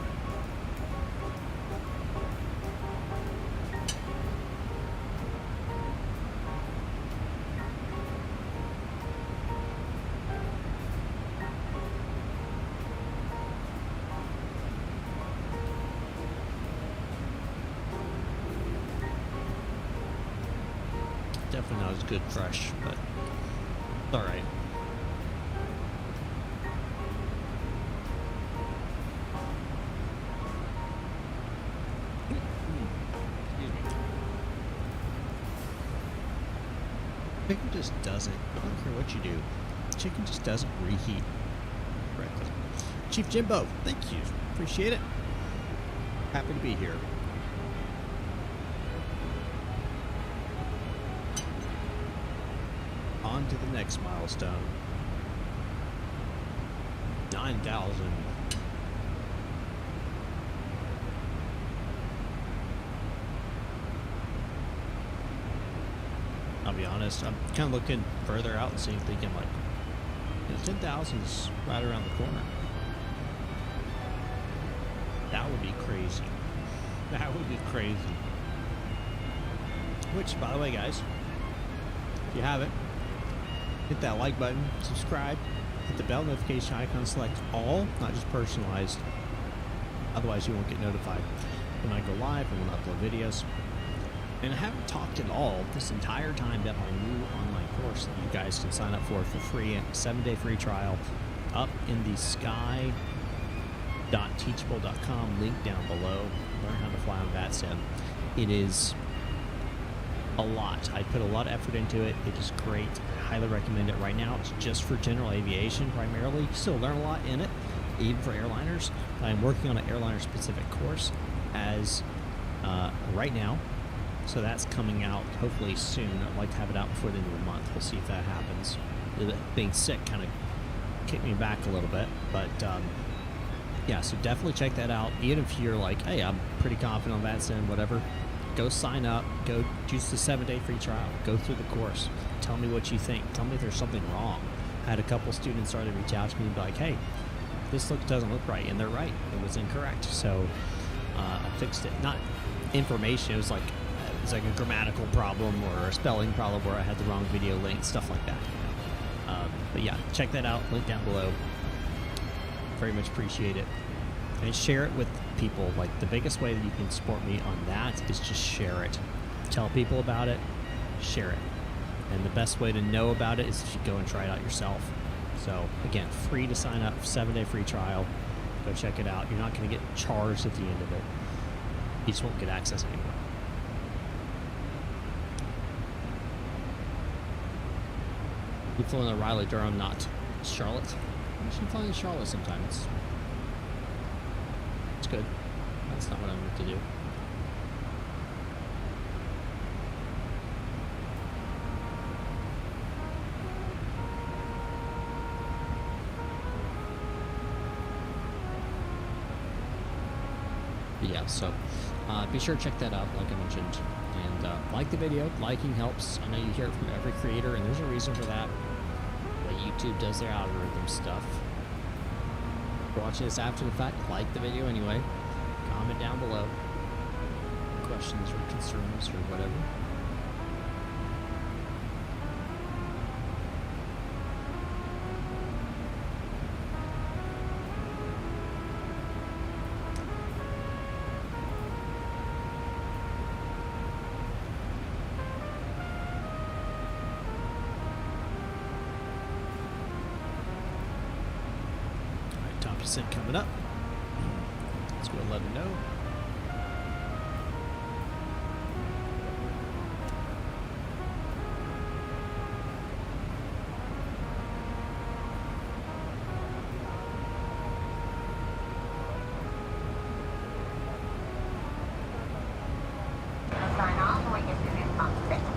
as good fresh, but it's all right. Chicken just doesn't. I don't care what you do. Chicken just doesn't reheat correctly. Chief Jimbo, thank you. Appreciate it. Happy to be here. On to the next milestone. 9,000. I'll be honest, I'm kind of looking further out and seeing, thinking like, 10,000 is right around the corner. That would be crazy. That would be crazy. Which, by the way, guys, if you haven't, hit that like button, subscribe, hit the bell notification icon, select all, not just personalized. Otherwise, you won't get notified when I go live and when I upload videos. And I haven't talked at all this entire time about my new online course that you guys can sign up for free, a 7-day free trial up in the sky.teachable.com link down below. Learn how to fly on VATSIM. It is a lot. I put a lot of effort into it. It is great. I highly recommend it. Right now, it's just for general aviation primarily. You still learn a lot in it, even for airliners. I'm working on an airliner-specific course as right now. So that's coming out hopefully soon. I'd like to have it out before the end of the month. We'll see if that happens. Being sick kind of kicked me back a little bit. But yeah, so definitely check that out. Even if you're like, hey, I'm pretty confident on VATSIM, whatever, go sign up. Go choose the 7-day free trial. Go through the course. Tell me what you think. Tell me if there's something wrong. I had a couple students start to reach out to me and be like, hey, this doesn't look right. And they're right. It was incorrect. So I fixed it. Not information. It was like a grammatical problem or a spelling problem where I had the wrong video link, stuff like that. But yeah, check that out. Link down below. Very much appreciate it. And share it with people. Like, the biggest way that you can support me on that is just share it. Tell people about it. Share it. And the best way to know about it is if you go and try it out yourself. So again, free to sign up, 7-day free trial. Go check it out. You're not going to get charged at the end of it. You just won't get access anymore. You flew in Raleigh, Durham, not Charlotte. I should fly in Charlotte sometimes. It's good. That's not what I meant to do. But yeah, so be sure to check that out, like I mentioned. And like the video. Liking helps. I know you hear it from every creator, and there's a reason for that. But YouTube does their algorithm stuff. If you're watching this after the fact, like the video anyway. Comment down below. Questions or concerns or whatever. Coming up. Let's go let them know. Sign off when we get to the next conversation.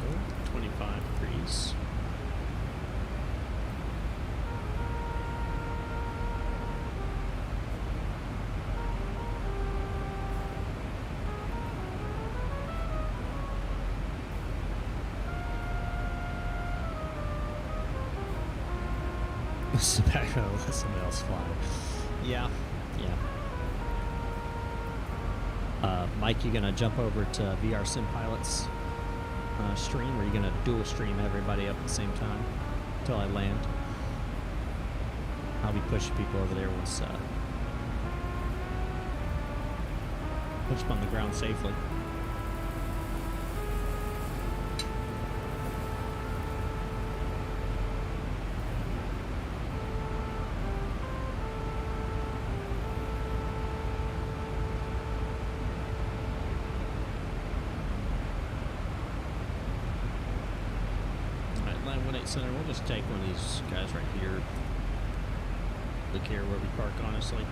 Oh, 25 degrees. This is back to let somebody else fly. Yeah, yeah. Mike, you gonna jump over to VR Sim Pilots stream, or are you gonna dual stream everybody up at the same time until I land? I'll be pushing people over there once push them on the ground safely. Center. We'll just take one of these guys right here. Look here where we park, honestly.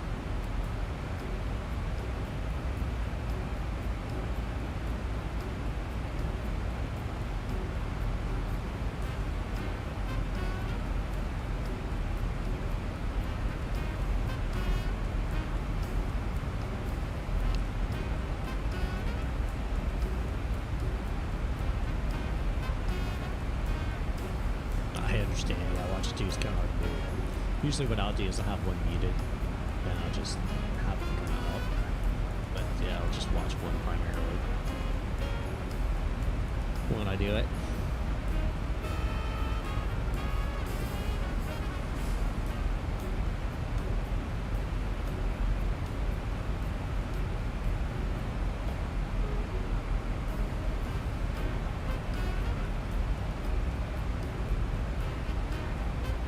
Yeah, watch it too is kind of hard to do. Usually what I'll do is I'll have one muted, and I'll just have them come out. But yeah, I'll just watch one primarily when I do it.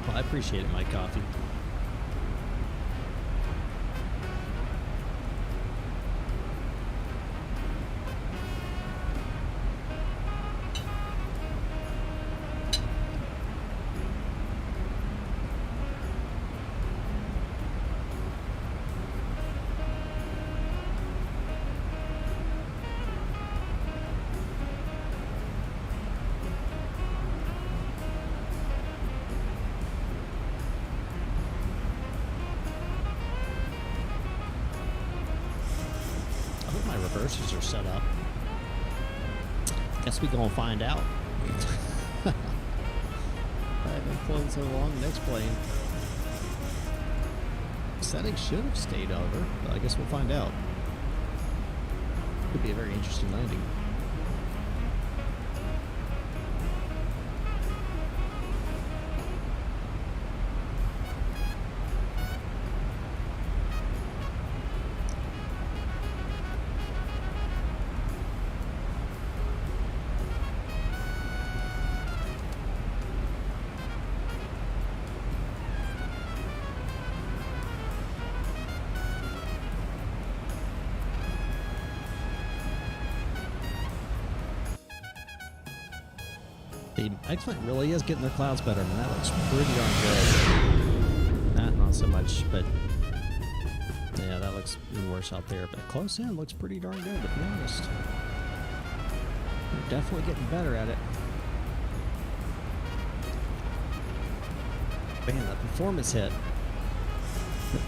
I appreciate it, my coffee. Reversers are set up. Guess we gonna find out. I've been flown so long. Next plane. Settings should have stayed over, but I guess we'll find out. Could be a very interesting landing. The X-Wing really is getting their clouds better, and that looks pretty darn good. Not so much, but yeah, that looks even worse out there. But close in looks pretty darn good, to be honest. We're definitely getting better at it. Man, that performance hit.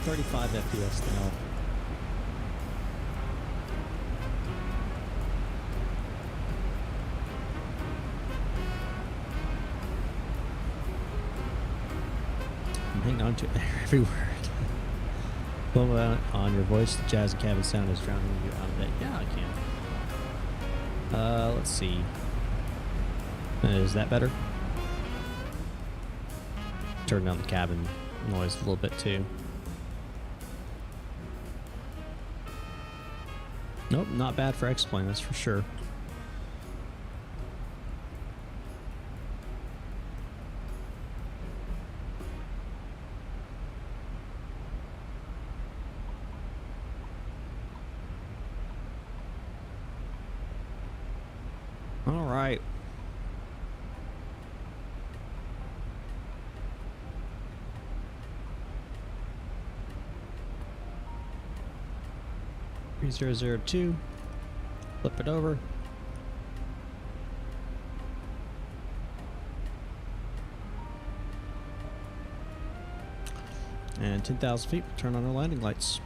35 FPS now. Hang on to every word. Blow out on your voice. The jazz and cabin sound is drowning you out of it. Yeah, I can. Let's see. Is that better? Turn down the cabin noise a little bit too. Nope, not bad for X-Plane, that's for sure. All right. $3002. Flip it over. And 10,000 feet, turn on our landing lights.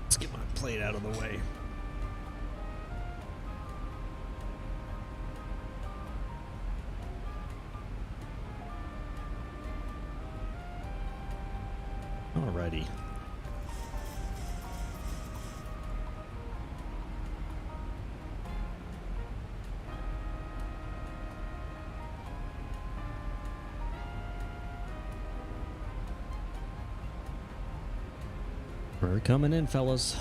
Let's get my plate out of the way. Alrighty. We're coming in, fellas.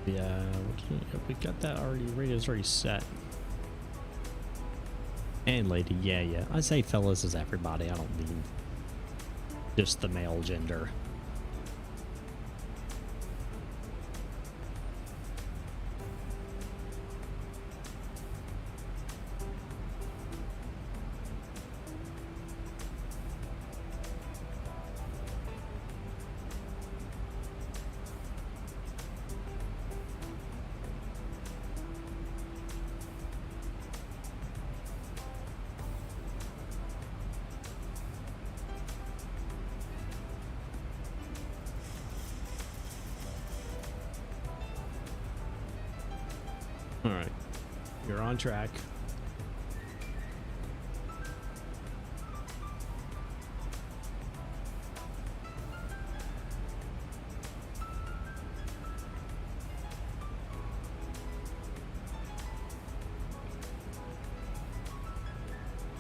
Yeah, we got that already. Radio's already set. And lady, yeah. I say fellas is everybody. I don't mean just the male gender. All right, you're on track.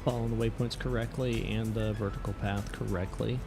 Following the waypoints correctly and the vertical path correctly.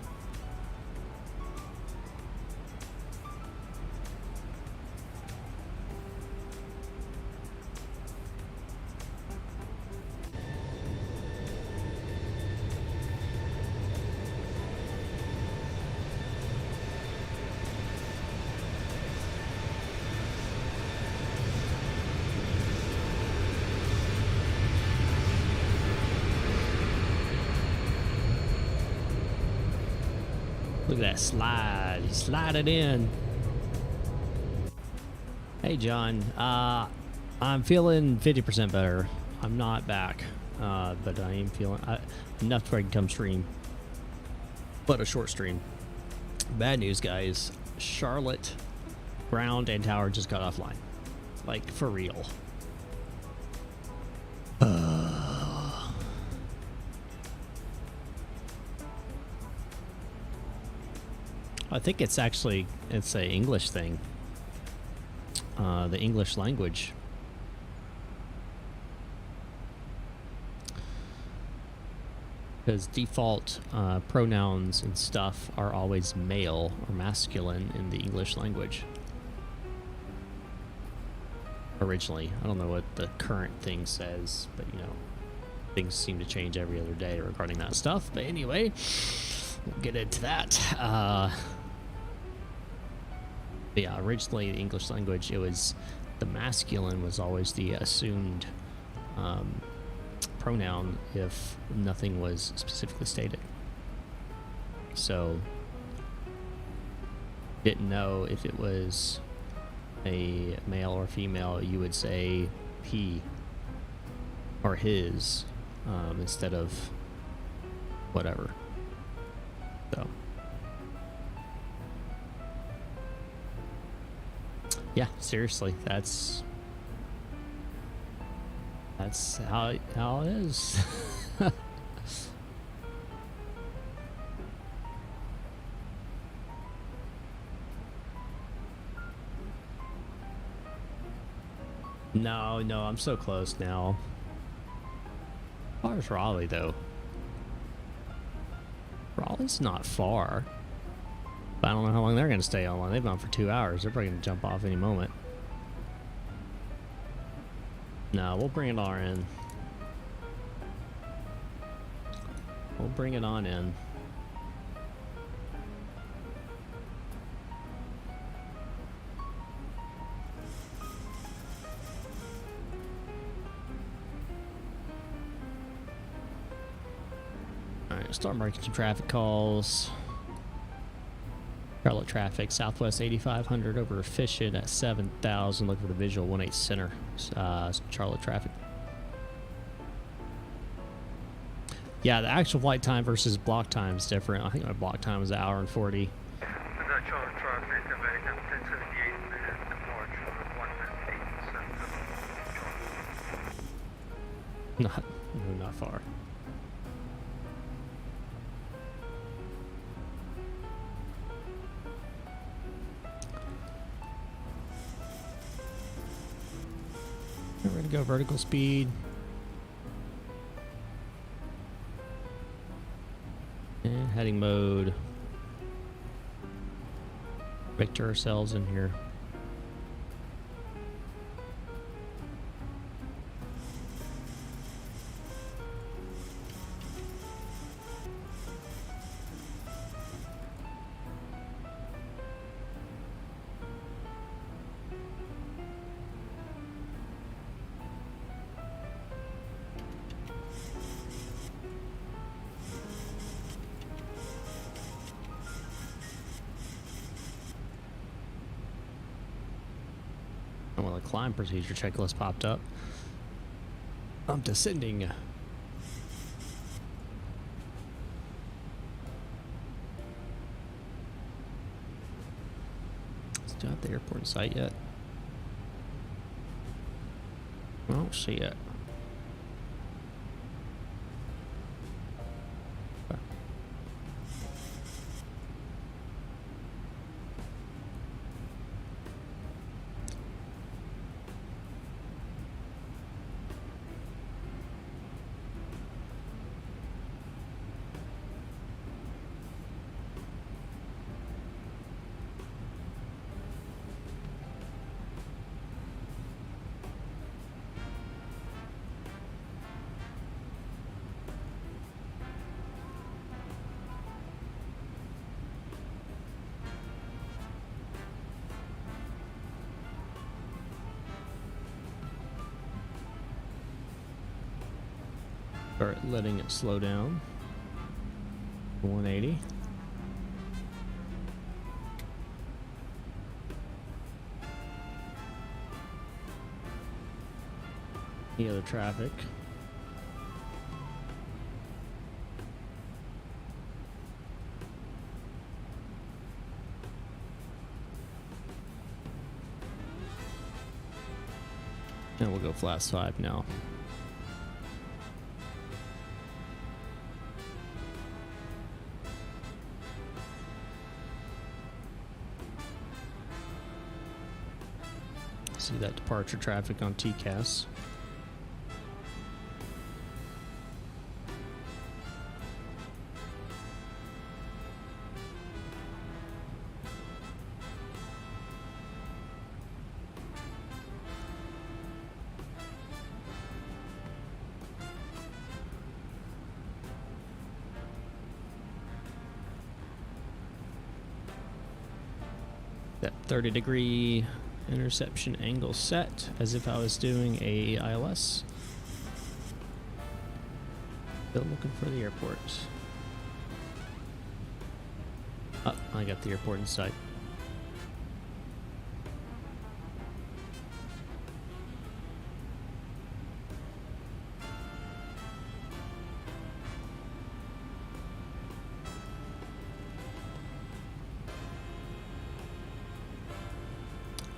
Look at that slide. He slided in. Hey, John. I'm feeling 50% better. I'm not back, but I am feeling enough to where I can come stream. But a short stream. Bad news, guys. Charlotte, ground, and tower just got offline. Like, for real. I think it's actually, it's a English thing. The English language. because default pronouns and stuff are always male or masculine in the English language. Originally, I don't know what the current thing says, but you know, things seem to change every other day regarding that stuff. But anyway, we'll get into that. Yeah, originally the English language, it was the masculine was always the assumed pronoun if nothing was specifically stated. So didn't know if it was a male or female, you would say he or his instead of whatever. So yeah, seriously, that's how it is. No, I'm so close now. How far is Raleigh, though? Raleigh's not far. But I don't know how long they're going to stay online. They've been on for 2 hours. They're probably going to jump off any moment. No, we'll bring it on in. We'll bring it on in. Alright, start marking some traffic calls. Charlotte traffic, Southwest 8500 over Efficient at 7000. Look for the visual 18 center. Charlotte traffic. Yeah, the actual flight time versus block time is different. I think my block time was 1 hour and 40. Charlotte traffic, American 1078 minutes departure, 1 minute 8 Not far. We're going to go vertical speed. And heading mode. Vector ourselves in here. Well, the climb procedure checklist popped up. I'm descending. Still at the airport in sight yet? I don't see it. Start letting it slow down. 180. Any other traffic? And we'll go flash 5 now. See that departure traffic on TCAS. That 30-degree interception angle set as if I was doing a ILS. Still looking for the airport. Oh, I got the airport in sight.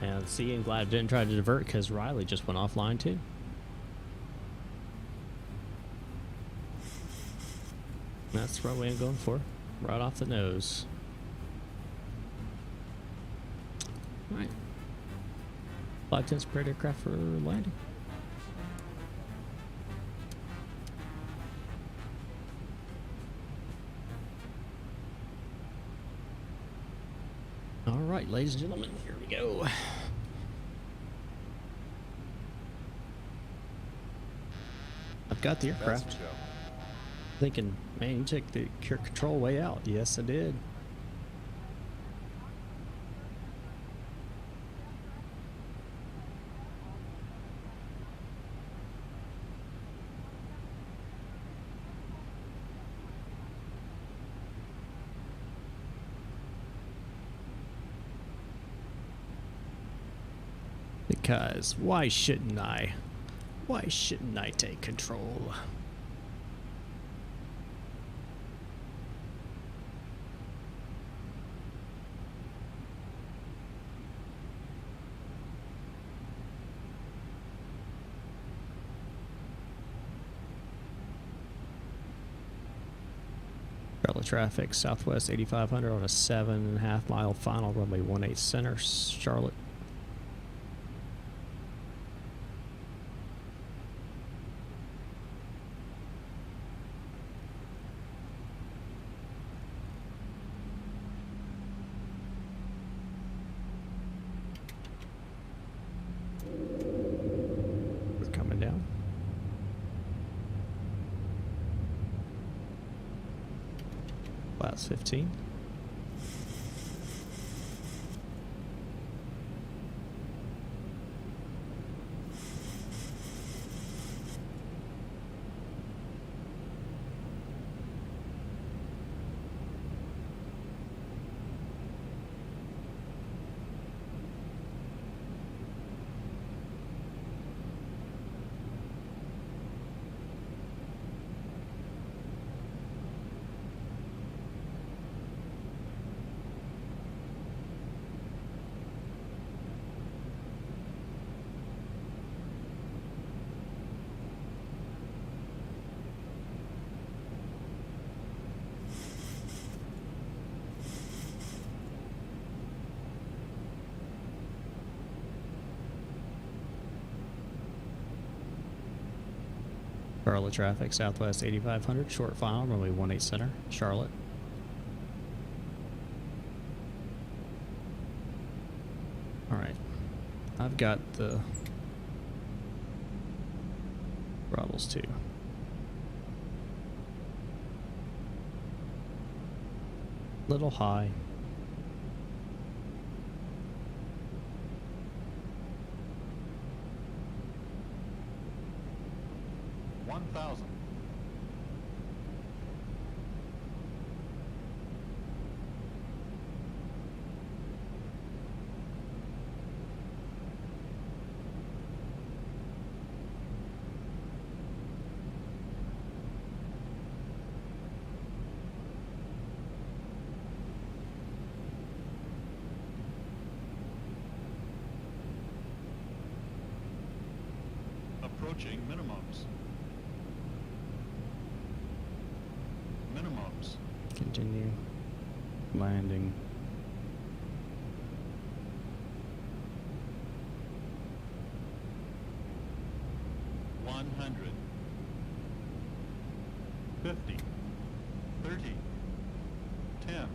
And see, I'm glad I didn't try to divert because Riley just went offline too. That's the runway I'm going for. Right off the nose. Alright. Flight test spread aircraft for landing. Alright, ladies and gentlemen, here we go. I've got the aircraft. Thinking, man, you took the control way out. Yes, I did. Because why shouldn't I? Why shouldn't I take control? Charlotte traffic, Southwest 8500 on a 7.5 mile final, runway 18 center, Charlotte. We're coming down. Class 15. Charlotte traffic, Southwest 8500, short final, runway 18 center, Charlotte. Alright, I've got the throttles too. Little high. Approaching minimums. Minimums. Continue. Landing. $100. 50. 30. 10.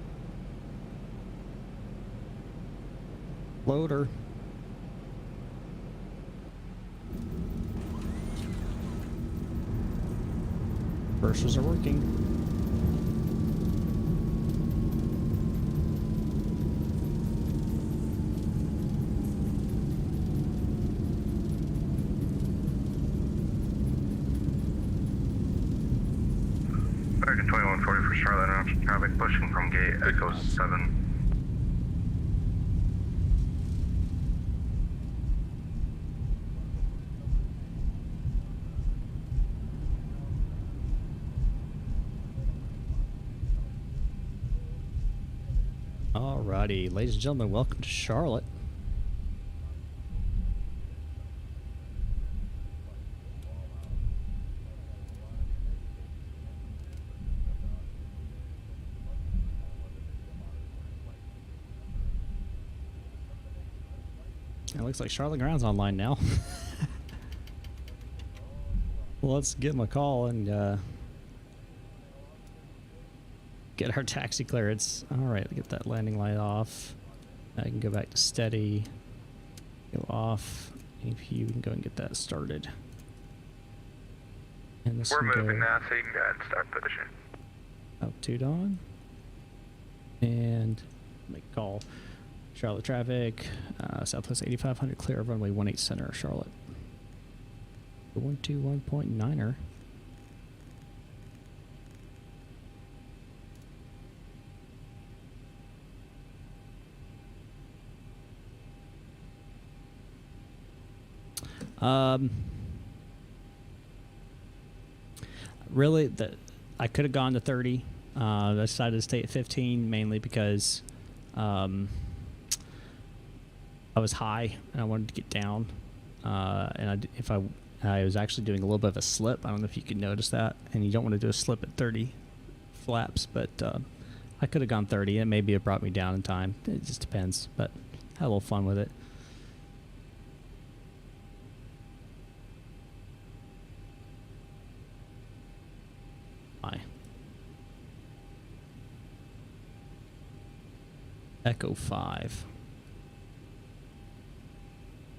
Loader. Brushes are working. 140 for Charlotte, and traffic pushing from gate Echo 7. Alrighty, ladies and gentlemen, welcome to Charlotte. It looks like Charlotte Ground's online now. Well, let's give him a call and get our taxi clearance. Alright, get that landing light off. I can go back to steady. Go off. APU, we can go and get that started. And this We're can moving go now, so you can go ahead and start pushing. up to Dawn. And make a call. Charlotte traffic, Southwest 8500 clear of runway 18 center, Charlotte. 121.9er. Really, I could have gone to 30. I decided to stay at 15 mainly because I was high and I wanted to get down. And I was actually doing a little bit of a slip. I don't know if you could notice that. And you don't want to do a slip at 30 flaps, but I could have gone 30 and maybe it brought me down in time. It just depends, but I had a little fun with it. Echo 5.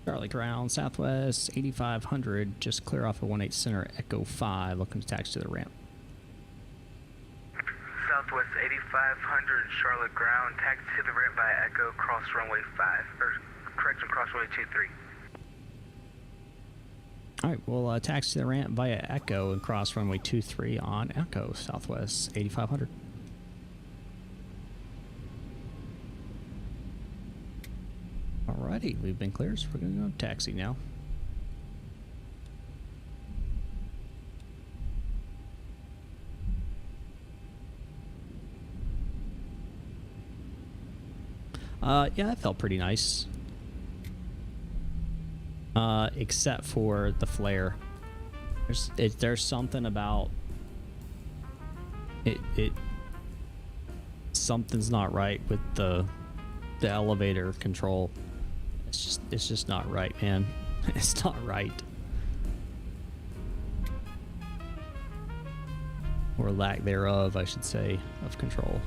Charlie Ground, Southwest 8500, just clear off of 18 center, Echo 5, looking to taxi to the ramp. Southwest 8500, Charlotte Ground, taxi to the ramp by Echo, cross runway 5, or correction, cross runway 23. Alright, we'll taxi to the ramp via Echo and cross runway 23 on Echo, Southwest 8500. Alrighty, we've been cleared, so we're going to go taxi now. Yeah, that felt pretty nice. Except for the flare. There's something about it. Something's not right with the elevator control. It's just not right, man. It's not right. Or lack thereof, I should say, of control.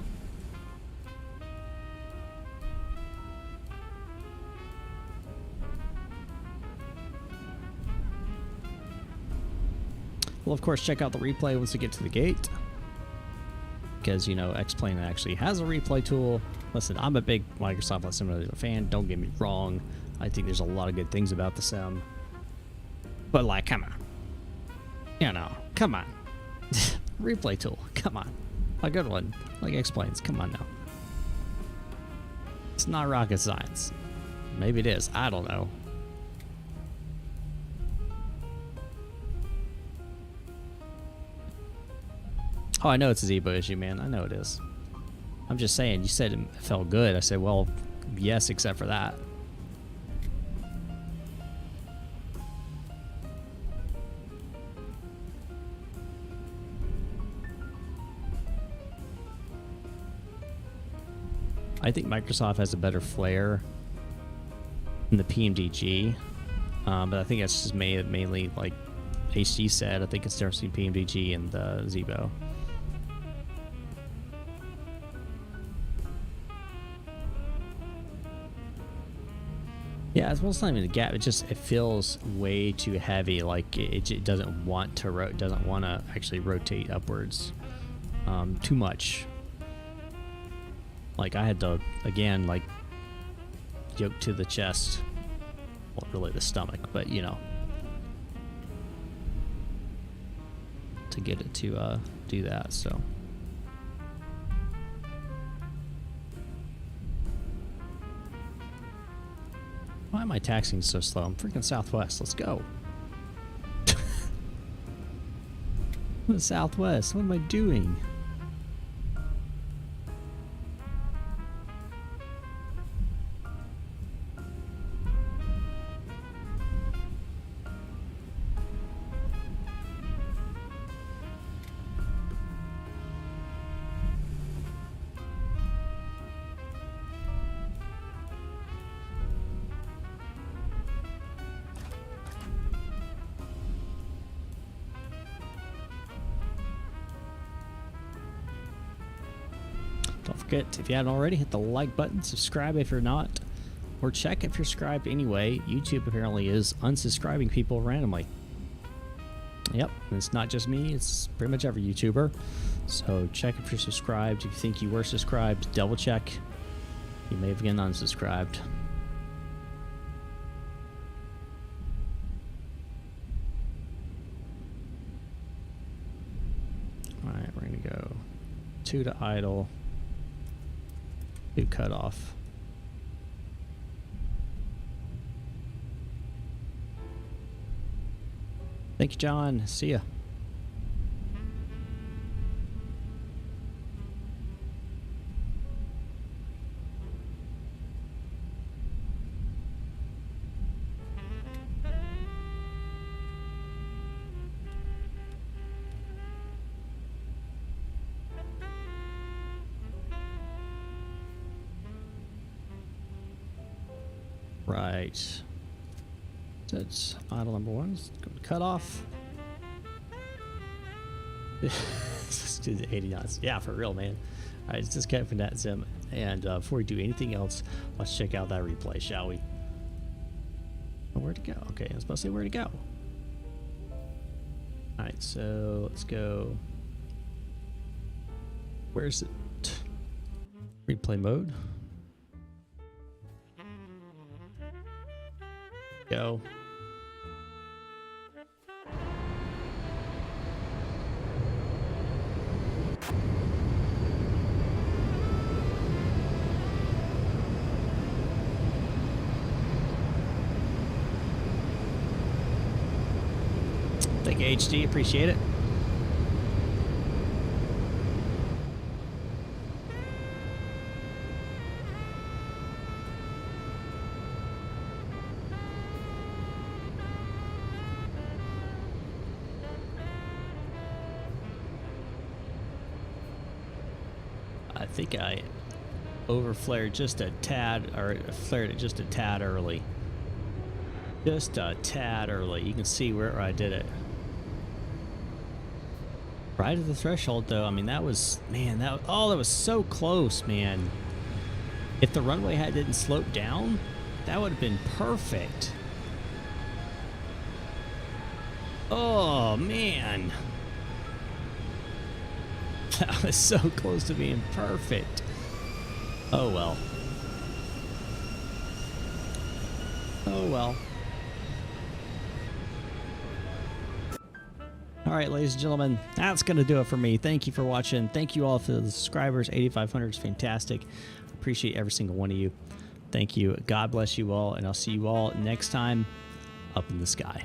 Well, of course, check out the replay once we get to the gate. Because, you know, X-Plane actually has a replay tool. Listen, I'm a big Microsoft Flight Simulator fan, don't get me wrong. I think there's a lot of good things about the sim. But, like, come on. You know, come on. Replay tool, come on. A good one, like X-Planes, come on now. It's not rocket science. Maybe it is, I don't know. Oh, I know it's a Zibo issue, man. I know it is. I'm just saying, you said it felt good. I said, well, yes, except for that. I think Microsoft has a better flare than the PMDG, but I think that's just mainly, like HD said, I think it's different between PMDG and the Zibo. Yeah, as well as not even the gap. It feels way too heavy. Like it doesn't want to actually rotate upwards too much. Like I had to again like yoke to the chest, well, really the stomach, but you know, to get it to do that. So Why am I taxiing so slow? I'm freaking Southwest. Let's go. The Southwest. What am I doing? Don't forget, if you haven't already, hit the like button, subscribe if you're not, or check if you're subscribed anyway. YouTube apparently is unsubscribing people randomly. Yep, it's not just me, it's pretty much every YouTuber. So check if you're subscribed. If you think you were subscribed, double check. You may have again unsubscribed. Alright, we're going to go 2 to idle. 2 cut off. Thank you, John. See ya. Right. That's idle number 1. Let's go to cut off. Just do the 80 knots. Yeah, for real, man. All right, it's just cut from that sim. And before we do anything else, let's check out that replay, shall we? Oh, where to go? Okay, I was supposed to say where to go. All right, so let's go. Where's it? Replay mode. Go. Thank you, HD. Appreciate it. I think I overflared just a tad, or flared it just a tad early. Just a tad early. You can see where I did it. Right at the threshold, though. I mean, that was, man, that was so close, man. If the runway didn't slope down, that would have been perfect. Oh, man. That was so close to being perfect. Oh, well. Oh, well. All right, ladies and gentlemen, that's going to do it for me. Thank you for watching. Thank you all for the subscribers. 8,500 is fantastic. Appreciate every single one of you. Thank you. God bless you all, and I'll see you all next time up in the sky.